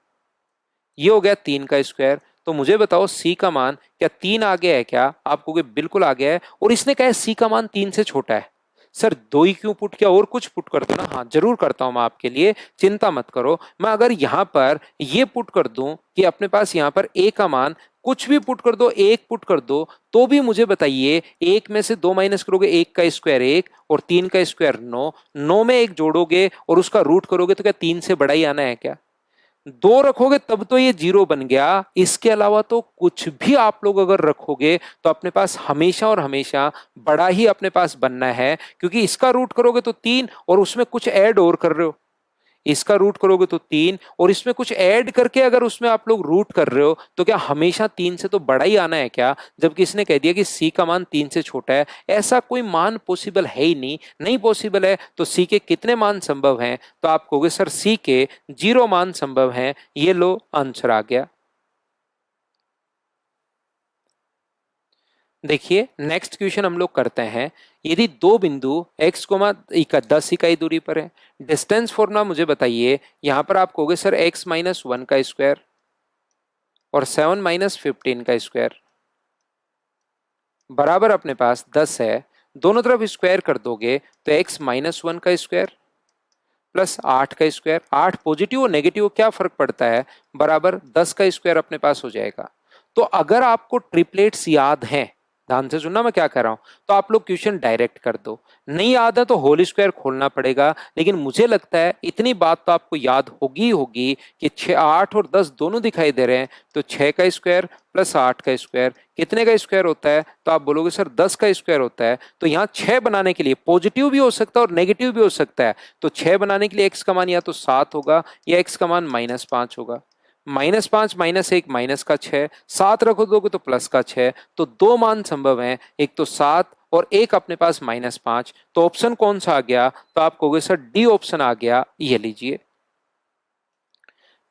ये हो गया 3 का स्क्वायर, तो मुझे बताओ सी का मान क्या 3 आ गया है क्या? आप कहोगे बिल्कुल आ गया है। और इसने कहा है सी का मान 3 से छोटा है। सर 2 ही क्यों पुट किया, और कुछ पुट कर दो ना। हाँ जरूर करता हूं मैं आपके लिए, चिंता मत करो। मैं अगर यहां पर ये पुट कर दूं कि अपने पास यहां पर ए का मान कुछ भी पुट कर दो, एक पुट कर दो, तो भी मुझे बताइए एक में से 2 माइनस करोगे, एक का स्क्वायर 1 और 3 का स्क्वायर 9, 9 में एक जोड़ोगे और उसका रूट करोगे तो क्या 3 से बड़ा ही आना है क्या? 2 रखोगे तब तो ये 0 बन गया। इसके अलावा तो कुछ भी आप लोग अगर रखोगे तो अपने पास हमेशा और हमेशा बड़ा ही अपने पास बनना है, क्योंकि इसका रूट करोगे तो 3 और उसमें कुछ ऐड और कर रहे हो। इसका रूट करोगे तो 3 और इसमें कुछ ऐड करके अगर उसमें आप लोग रूट कर रहे हो तो क्या हमेशा 3 से तो बड़ा ही आना है क्या? जबकि इसने कह दिया कि सी का मान 3 से छोटा है। ऐसा कोई मान पॉसिबल है ही नहीं। नहीं पॉसिबल है तो सी के कितने मान संभव हैं? तो आप कहोगे सर सी के 0 मान संभव हैं। ये लो आंसर आ गया। देखिए नेक्स्ट क्वेश्चन हम लोग करते हैं। यदि दो बिंदु x, 10 इकाई दूरी पर है, डिस्टेंस फॉर्मूला मुझे बताइए। यहां पर आप कहोगे सर x माइनस 1 का स्क्वायर और 7 माइनस 15 का स्क्वायर बराबर अपने पास 10 है। दोनों तरफ स्क्वायर कर दोगे तो x माइनस 1 का स्क्वायर प्लस 8 का स्क्वायर, 8 पॉजिटिव और नेगेटिव क्या फर्क पड़ता है, बराबर 10 का स्क्वायर अपने पास हो जाएगा। तो अगर आपको ट्रिपलेट्स याद हैं, ध्यान से सुनना मैं क्या कह रहा हूं, तो आप लोग क्वेश्चन डायरेक्ट कर दो। नहीं याद है तो होल स्क्वायर खोलना पड़ेगा। लेकिन मुझे लगता है इतनी बात तो आपको याद होगी ही होगी कि 6, 8 और 10 दोनों दिखाई दे रहे हैं। तो 6 का स्क्वायर प्लस 8 का स्क्वायर कितने का स्क्वायर होता है? तो आप बोलोगे सर 10 का स्क्वायर होता है। तो यहाँ 6 बनाने के लिए पॉजिटिव भी हो सकता है और नेगेटिव भी हो सकता है। तो 6 बनाने के लिए एक्स का मान या तो 7 होगा या एक्स का मान -5 होगा। -5 -1 माइनस का 6, 7 रखो दोगे तो प्लस का 6। तो दो मान संभव हैं, एक तो 7 और एक अपने पास -5। तो ऑप्शन कौन सा आ गया? तो आप कहोगे सर डी ऑप्शन आ गया। ये लीजिए,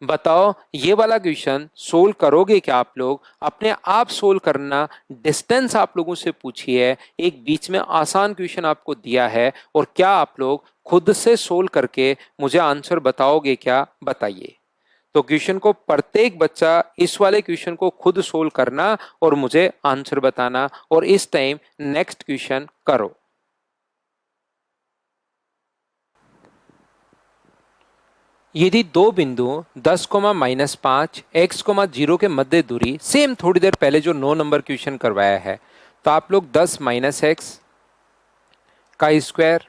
बताओ ये वाला क्वेश्चन सोल्व करोगे क्या आप लोग? अपने आप सोल्व करना। डिस्टेंस आप लोगों से पूछी है, एक बीच में आसान क्वेश्चन आपको दिया है, और क्या आप लोग खुद से सोल्व करके मुझे आंसर बताओगे क्या? बताइए। तो क्वेश्चन को प्रत्येक बच्चा इस वाले क्वेश्चन को खुद सोल्व करना और मुझे आंसर बताना, और इस टाइम नेक्स्ट क्वेश्चन करो। यदि दो बिंदु 10, -5 x, 0 के मध्य दूरी, सेम थोड़ी देर पहले जो 9 नंबर क्वेश्चन करवाया है, तो आप लोग 10 - x का स्क्वायर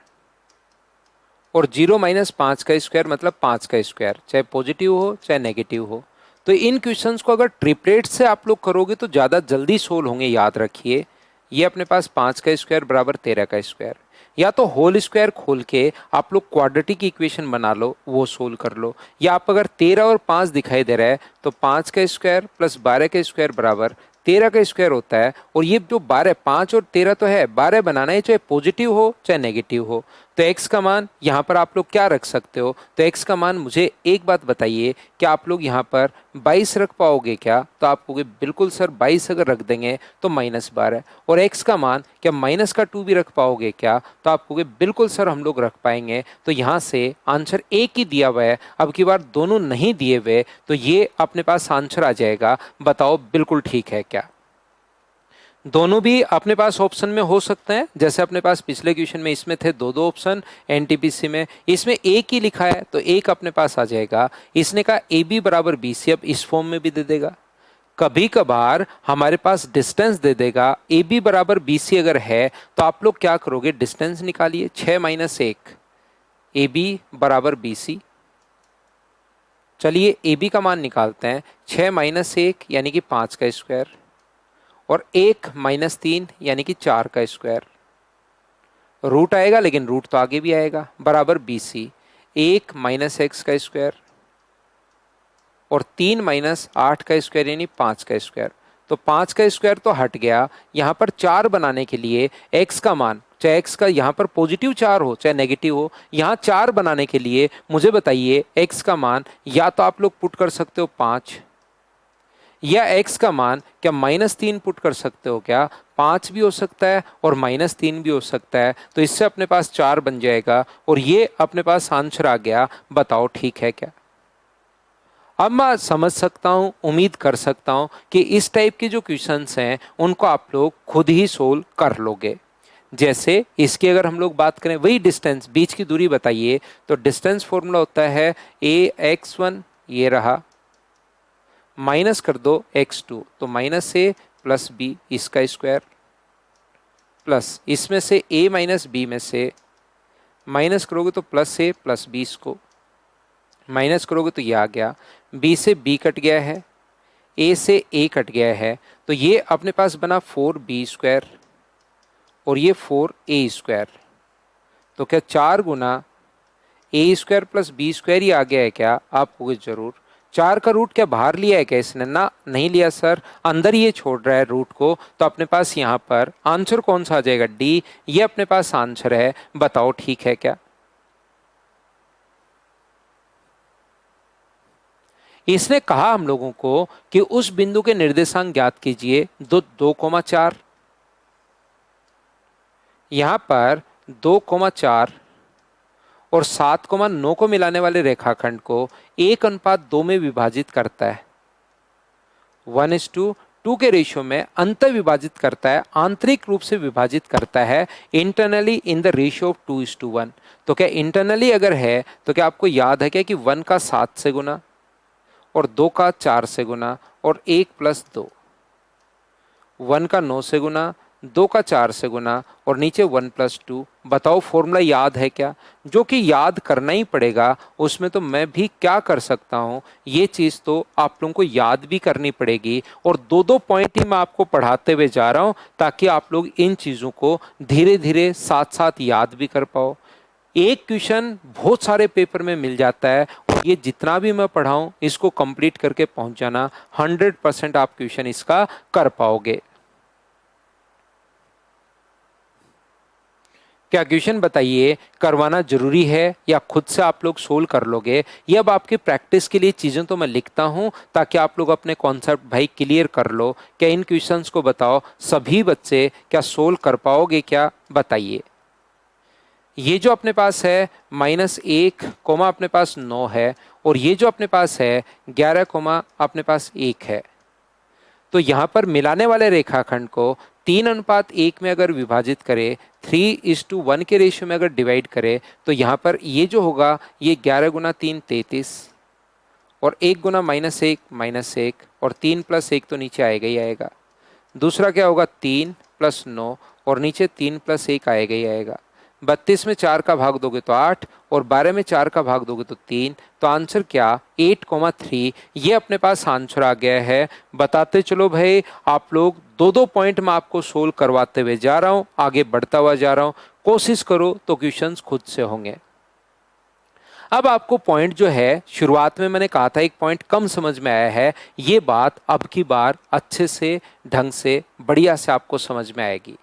और 0 - 5 का स्क्वायर मतलब 5 का स्क्वायर, चाहे पॉजिटिव हो चाहे नेगेटिव हो। तो इन क्वेश्चंस को अगर ट्रिपलेट से आप लोग करोगे तो ज़्यादा जल्दी सोल्व होंगे। याद रखिए, ये अपने पास 5 का स्क्वायर बराबर 13 का स्क्वायर, या तो होल स्क्वायर खोल के आप लोग क्वाड्रेटिक इक्वेशन बना लो, वो सोल्व कर लो। या आप अगर 13 और 5 दिखाई दे रहा है तो 5 का स्क्वायर प्लस 12 का स्क्वायर बराबर 13 का स्क्वायर होता है। और ये जो 12, 5 और 13 तो है, 12 बनाना है, चाहे पॉजिटिव हो चाहे नेगेटिव हो। तो x का मान यहाँ पर आप लोग क्या रख सकते हो? तो x का मान मुझे एक बात बताइए, क्या आप लोग यहाँ पर 22 रख पाओगे क्या? तो आप कहोगे बिल्कुल सर 22 अगर रख देंगे तो -12। और x का मान क्या -2 भी रख पाओगे क्या? तो आप कहोगे बिल्कुल सर हम लोग रख पाएंगे। तो यहाँ से आंसर एक ही दिया हुआ है, अब की बार दोनों नहीं दिए हुए, तो ये अपने पास आंसर आ जाएगा। बताओ बिल्कुल ठीक है क्या? दोनों भी अपने पास ऑप्शन में हो सकते हैं, जैसे अपने पास पिछले क्वेश्चन में इसमें थे दो दो ऑप्शन, एनटीपीसी में इसमें एक ही लिखा है तो एक अपने पास आ जाएगा। इसने कहा ए बी बराबर बी सी, अब इस फॉर्म में भी दे देगा। कभी कभार हमारे पास डिस्टेंस दे देगा, ए बी बराबर बी सी अगर है तो आप लोग क्या करोगे, डिस्टेंस निकालिए, 6 - 1 ए बी बराबर बी सी। चलिए ए बी का मान निकालते हैं, 6 - 1 यानी कि 5 का स्क्वायर और 1 - 3 यानी कि 4 का स्क्वायर। रूट आएगा लेकिन रूट तो आगे भी आएगा, बराबर बी सी। 1 - x का स्क्वायर और 3 - 8 का स्क्वायर यानी 5 का स्क्वायर। तो 5 का स्क्वायर तो हट गया। यहाँ पर 4 बनाने के लिए x का मान, चाहे x का यहाँ पर पॉजिटिव 4 हो चाहे नेगेटिव हो, यहाँ 4 बनाने के लिए मुझे बताइए x का मान या तो आप लोग पुट कर सकते हो 5, या x का मान क्या -3 पुट कर सकते हो क्या? 5 भी हो सकता है और -3 भी हो सकता है। तो इससे अपने पास 4 बन जाएगा और ये अपने पास आंसर आ गया। बताओ ठीक है क्या? अब मैं समझ सकता हूँ, उम्मीद कर सकता हूँ कि इस टाइप के जो क्वेश्चंस हैं उनको आप लोग खुद ही सोल्व कर लोगे। जैसे इसकी अगर हम लोग बात करें, वही डिस्टेंस, बीच की दूरी बताइए, तो डिस्टेंस फॉर्मूला होता है ax1, ये रहा, माइनस कर दो x2, तो माइनस a प्लस बी इसका स्क्वायर, प्लस इसमें से a माइनस बी में से माइनस करोगे तो प्लस a प्लस बी, इसको माइनस करोगे तो ये आ गया, b से b कट गया है, a से a कट गया है, तो ये अपने पास बना 4b स्क्वायर और ये 4a स्क्वायर। तो क्या 4 गुना a square plus B square ही आ गया है क्या? आप कहोगे जरूर। 4 का रूट क्या बाहर लिया है क्या इसने? ना, नहीं लिया सर, अंदर ये छोड़ रहा है रूट को, तो अपने पास यहाँ पर आंसर कौन सा आ जाएगा? डी, ये अपने पास आंसर है। बताओ ठीक है क्या? इसने कहा हम लोगों को कि उस बिंदु के निर्देशांक ज्ञात कीजिए, 2,4। यहां पर 2,4 और 7,9 को मिलाने वाले रेखाखंड को 1:2 में विभाजित करता है, 1:2 के रेशियो में अंत विभाजित करता है, आंतरिक रूप से विभाजित करता है, internally in the ratio of 2:1। तो क्या इंटरनली अगर है तो क्या आपको याद है क्या कि 1 का 7 से गुना और 2 का 4 से गुना और 1 प्लस 2, 1 का 9 से गुना, 2 का 4 से गुना और नीचे 1 प्लस 2। बताओ फॉर्मूला याद है क्या? जो कि याद करना ही पड़ेगा, उसमें तो मैं भी क्या कर सकता हूँ, ये चीज़ तो आप लोगों को याद भी करनी पड़ेगी। और दो दो पॉइंट ही मैं आपको पढ़ाते हुए जा रहा हूँ ताकि आप लोग इन चीज़ों को धीरे धीरे साथ साथ याद भी कर पाओ। एक क्वेश्चन बहुत सारे पेपर में मिल जाता है और ये जितना भी मैं पढ़ाऊँ इसको कंप्लीट करके पहुँच जाना, 100% आप क्वेश्चन इसका कर पाओगे। क्या क्वेश्चन बताइए करवाना जरूरी है या खुद से आप लोग सोल्व कर लोगे? ये अब आपकी प्रैक्टिस के लिए चीज़ें तो मैं लिखता हूं ताकि आप लोग अपने कॉन्सेप्ट भाई क्लियर कर लो। क्या इन क्वेश्चंस को बताओ सभी बच्चे क्या सोल्व कर पाओगे क्या? बताइए। ये जो अपने पास है -1 कोमा अपने पास 9 है और ये जो अपने पास है 11 कोमा अपने पास 1 है। तो यहाँ पर मिलाने वाले रेखाखंड को 3:1 में अगर विभाजित करें, 3:1 के रेशियो में अगर डिवाइड करें, तो यहाँ पर ये जो होगा ये 11 गुना 3 33 और 1 गुना -1 और 3 + 1 तो नीचे आएगा ही आएगा। दूसरा क्या होगा 3 + 9 और नीचे 3 + 1 आएगा ही आएगा। 32 में 4 का भाग दोगे तो 8 और 12 में 4 का भाग दोगे तो 3। तो आंसर क्या 8,3, ये अपने पास आंसर आ गया है। बताते चलो भाई आप लोग, दो दो पॉइंट मैं आपको सोल्व करवाते हुए जा रहा हूं, आगे बढ़ता हुआ जा रहा हूं। कोशिश करो तो क्वेश्चंस खुद से होंगे। अब आपको पॉइंट जो है, शुरुआत में मैंने कहा था एक पॉइंट कम समझ में आया है, ये बात अब की बार अच्छे से ढंग से बढ़िया से आपको समझ में आएगी।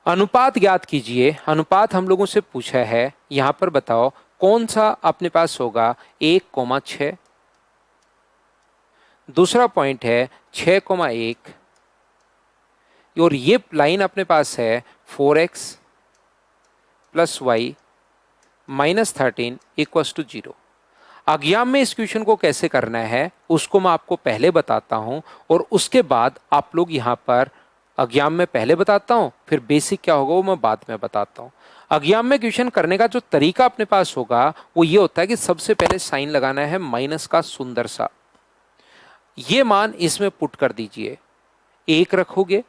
अनुपात ज्ञात कीजिए। अनुपात हम लोगों से पूछा है, यहां पर बताओ कौन सा अपने पास होगा 1,6। दूसरा पॉइंट है 6,1 और ये लाइन अपने पास है 4x + y -13 = 0। अज्ञात में इस क्वेश्चन को कैसे करना है उसको मैं आपको पहले बताता हूं और उसके बाद आप लोग यहां पर, अज्ञात में पहले बताता हूं फिर बेसिक क्या होगा वो मैं बाद में बताता हूं। अज्ञात में क्वेश्चन करने का जो तरीका अपने पास होगा वो ये होता है कि सबसे पहले साइन लगाना है माइनस का सुंदर सा, ये मान इसमें पुट कर दीजिए। 1 रखोगे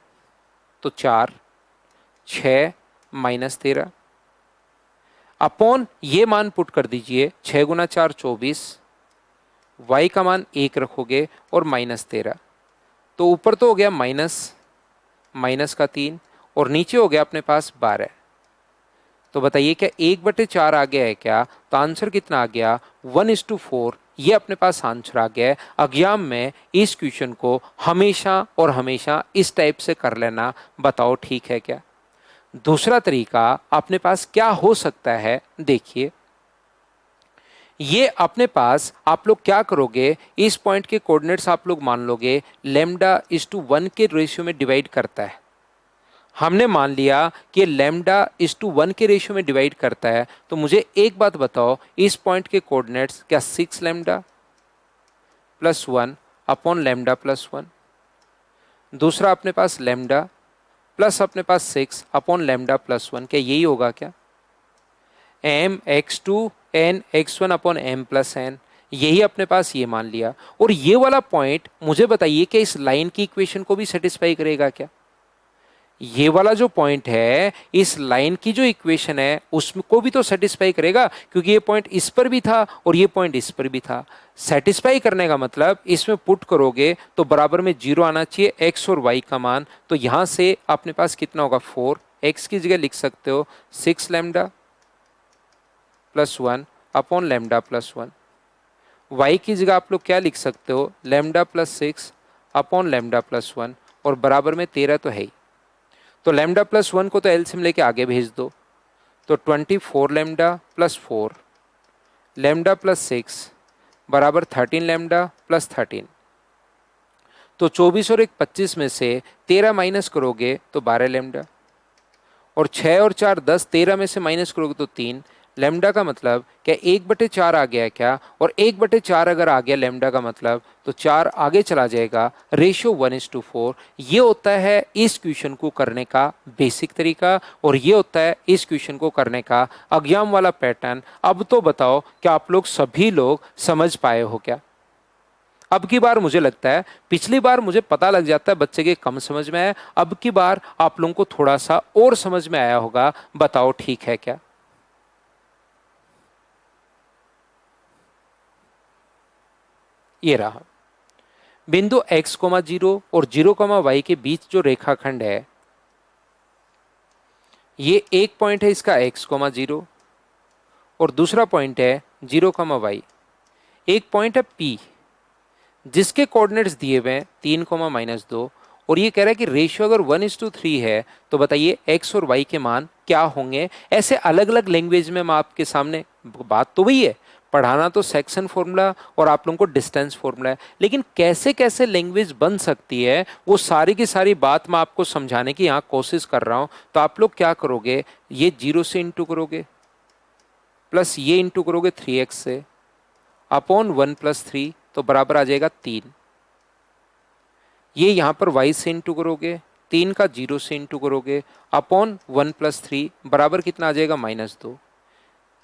तो 4, 6 -13 अपॉन ये मान पुट कर दीजिए 6 गुना 4 24, y का मान 1 रखोगे और -13, तो ऊपर तो हो गया माइनस का 3 और नीचे हो गया अपने पास 12। तो बताइए क्या 1/4 आ गया है क्या? तो आंसर कितना आ गया 1:4, ये अपने पास आंसर आ गया है। अज्ञात में इस क्वेश्चन को हमेशा और हमेशा इस टाइप से कर लेना। बताओ ठीक है क्या? दूसरा तरीका अपने पास क्या हो सकता है, देखिए ये अपने पास आप लोग क्या करोगे, इस पॉइंट के कोऑर्डिनेट्स आप लोग मान लोगे λ:1 के रेशियो में डिवाइड करता है। हमने मान लिया कि λ:1 के रेशियो में डिवाइड करता है, तो मुझे एक बात बताओ इस पॉइंट के कोऑर्डिनेट्स क्या 6 λ प्लस 1 अपॉन लेमडा प्लस 1। दूसरा अपने पास लेमडा प्लस अपने पास 6 अपॉन लेमडा प्लस 1। क्या यही होगा क्या? M X two N X one upon M plus N, यही अपने पास ये मान लिया। और ये वाला पॉइंट मुझे बताइए कि इस लाइन की इक्वेशन को भी सेटिस्फाई करेगा क्या? ये वाला जो पॉइंट है इस लाइन की जो इक्वेशन है उसको भी तो सेटिस्फाई करेगा, क्योंकि ये पॉइंट इस पर भी था और ये पॉइंट इस पर भी था। सेटिस्फाई करने का मतलब इसमें पुट करोगे तो बराबर में 0 आना चाहिए एक्स और वाई का मान। तो यहां से अपने पास कितना होगा 4, एक्स की जगह लिख सकते हो 6 lambda plus 1 upon lambda plus 1। Y की जगह आप लोग क्या लिख सकते हो lambda plus 6 upon lambda plus 1 और बराबर में 13 तो है ही। तो लेमडा प्लस 1 को तो एलसीएम लेके आगे भेज दो, तो 24 लेमडा प्लस 4 लेमडा प्लस 6 बराबर 13 लेमडा प्लस 13। तो 24 और 1 25 में से 13 माइनस करोगे तो 12 लेमडा, और 6 और 4 10, 13 में से माइनस करोगे तो 3 लेमडा का मतलब क्या 1/4 आ गया है क्या? और 1/4 अगर आ गया लेमडा का मतलब तो 4 आगे चला जाएगा, रेशियो 1:4। ये होता है इस क्वेश्चन को करने का बेसिक तरीका, और ये होता है इस क्वेश्चन को करने का एग्जाम वाला पैटर्न। अब तो बताओ क्या आप लोग सभी लोग समझ पाए हो क्या? अब की बार मुझे लगता है, पिछली बार मुझे पता लग जाता है बच्चे के कम समझ में आया, अब की बार आप लोगों को थोड़ा सा और समझ में आया होगा। बताओ ठीक है क्या? ये रहा बिंदु x, 0 और 0, y के बीच जो रेखाखंड है, ये एक पॉइंट है इसका x, 0 और दूसरा पॉइंट है 0, y। एक पॉइंट है P जिसके कोऑर्डिनेट्स दिए हुए हैं 3, -2, और ये कह रहा है कि रेशियो अगर 1:3 है तो बताइए x और y के मान क्या होंगे। ऐसे अलग अलग लैंग्वेज में मैं आपके सामने, बात तो वही है, पढ़ाना तो सेक्शन फॉर्मूला और आप लोगों को डिस्टेंस फॉर्मूला है, लेकिन कैसे कैसे लैंग्वेज बन सकती है वो सारी की सारी बात मैं आपको समझाने की यहाँ कोशिश कर रहा हूँ। तो आप लोग क्या करोगे, ये 0 से इंटू करोगे प्लस ये इंटू करोगे 3x से अपॉन 1 + 3 तो बराबर आ जाएगा 3। ये यहाँ पर y से इंटू करोगे, 3 का 0 से इंटू करोगे अपॉन 1 + 3 बराबर कितना आ जाएगा -2।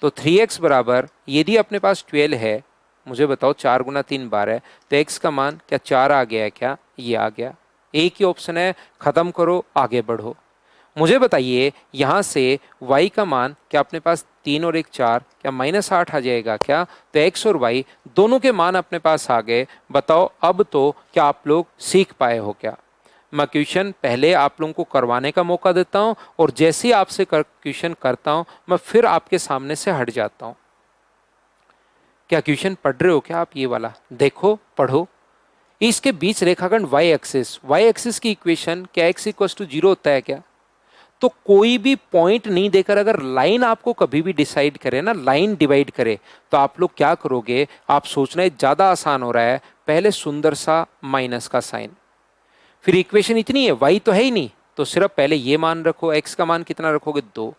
तो 3x बराबर, यदि अपने पास 12 है, मुझे बताओ 4 × 3 12, तो x का मान क्या 4 आ गया है क्या? ये आ गया। एक ही ऑप्शन है, खत्म करो आगे बढ़ो। मुझे बताइए यहाँ से y का मान क्या अपने पास 3 और 1 4, क्या -8 आ जाएगा क्या? तो x और y दोनों के मान अपने पास आ गए। बताओ अब तो क्या आप लोग सीख पाए हो क्या? मैं क्वेश्चन पहले आप लोगों को करवाने का मौका देता हूं, और जैसे ही आपसे क्वेश्चन करता हूं मैं फिर आपके सामने से हट जाता हूं। क्या क्वेश्चन पढ़ रहे हो क्या आप? ये वाला देखो, पढ़ो। इसके बीच रेखाखंड y एक्सिस की इक्वेशन क्या x = 0 होता है क्या? तो कोई भी पॉइंट नहीं देकर अगर लाइन आपको कभी भी डिसाइड करे ना, लाइन डिवाइड करे, तो आप लोग क्या करोगे? आप सोचना है ज्यादा आसान हो रहा है, पहले सुंदर सा माइनस का साइन, फिर इक्वेशन इतनी है, y तो है ही नहीं, तो सिर्फ पहले ये मान रखो, x का मान कितना रखोगे 2,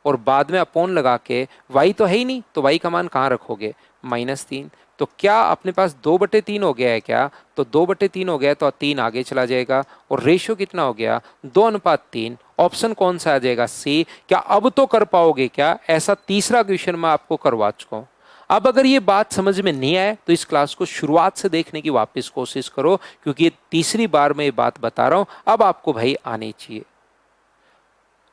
और बाद में अपॉन लगा के, y तो है ही नहीं तो y का मान कहाँ रखोगे -3। तो क्या अपने पास 2/3 हो गया है क्या? तो 2/3 हो गया तो 3 आगे चला जाएगा, और रेशियो कितना हो गया 2:3। ऑप्शन कौन सा आ जाएगा? सी। क्या अब तो कर पाओगे क्या? ऐसा तीसरा क्वेश्चन मैं आपको करवा चुका हूं। अब अगर ये बात समझ में नहीं आए तो इस क्लास को शुरुआत से देखने की वापस कोशिश करो, क्योंकि ये तीसरी बार मैं ये बात बता रहा हूं, अब आपको भाई आनी चाहिए।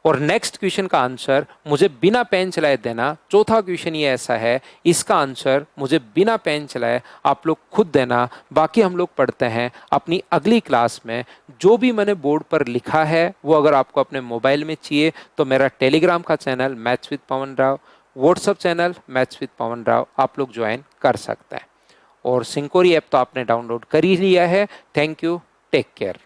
और नेक्स्ट क्वेश्चन का आंसर मुझे बिना पेन चलाए देना। चौथा क्वेश्चन ये ऐसा है, इसका आंसर मुझे बिना पेन चलाए आप लोग खुद देना। बाकी हम लोग पढ़ते हैं अपनी अगली क्लास में। जो भी मैंने बोर्ड पर लिखा है वो अगर आपको अपने मोबाइल में चाहिए तो मेरा टेलीग्राम का channel maths with Pavan Rao, WhatsApp channel maths with Pavan Rao आप लोग ज्वाइन कर सकते हैं। और सिंकोरी ऐप तो आपने डाउनलोड कर ही लिया है। Thank you, take care.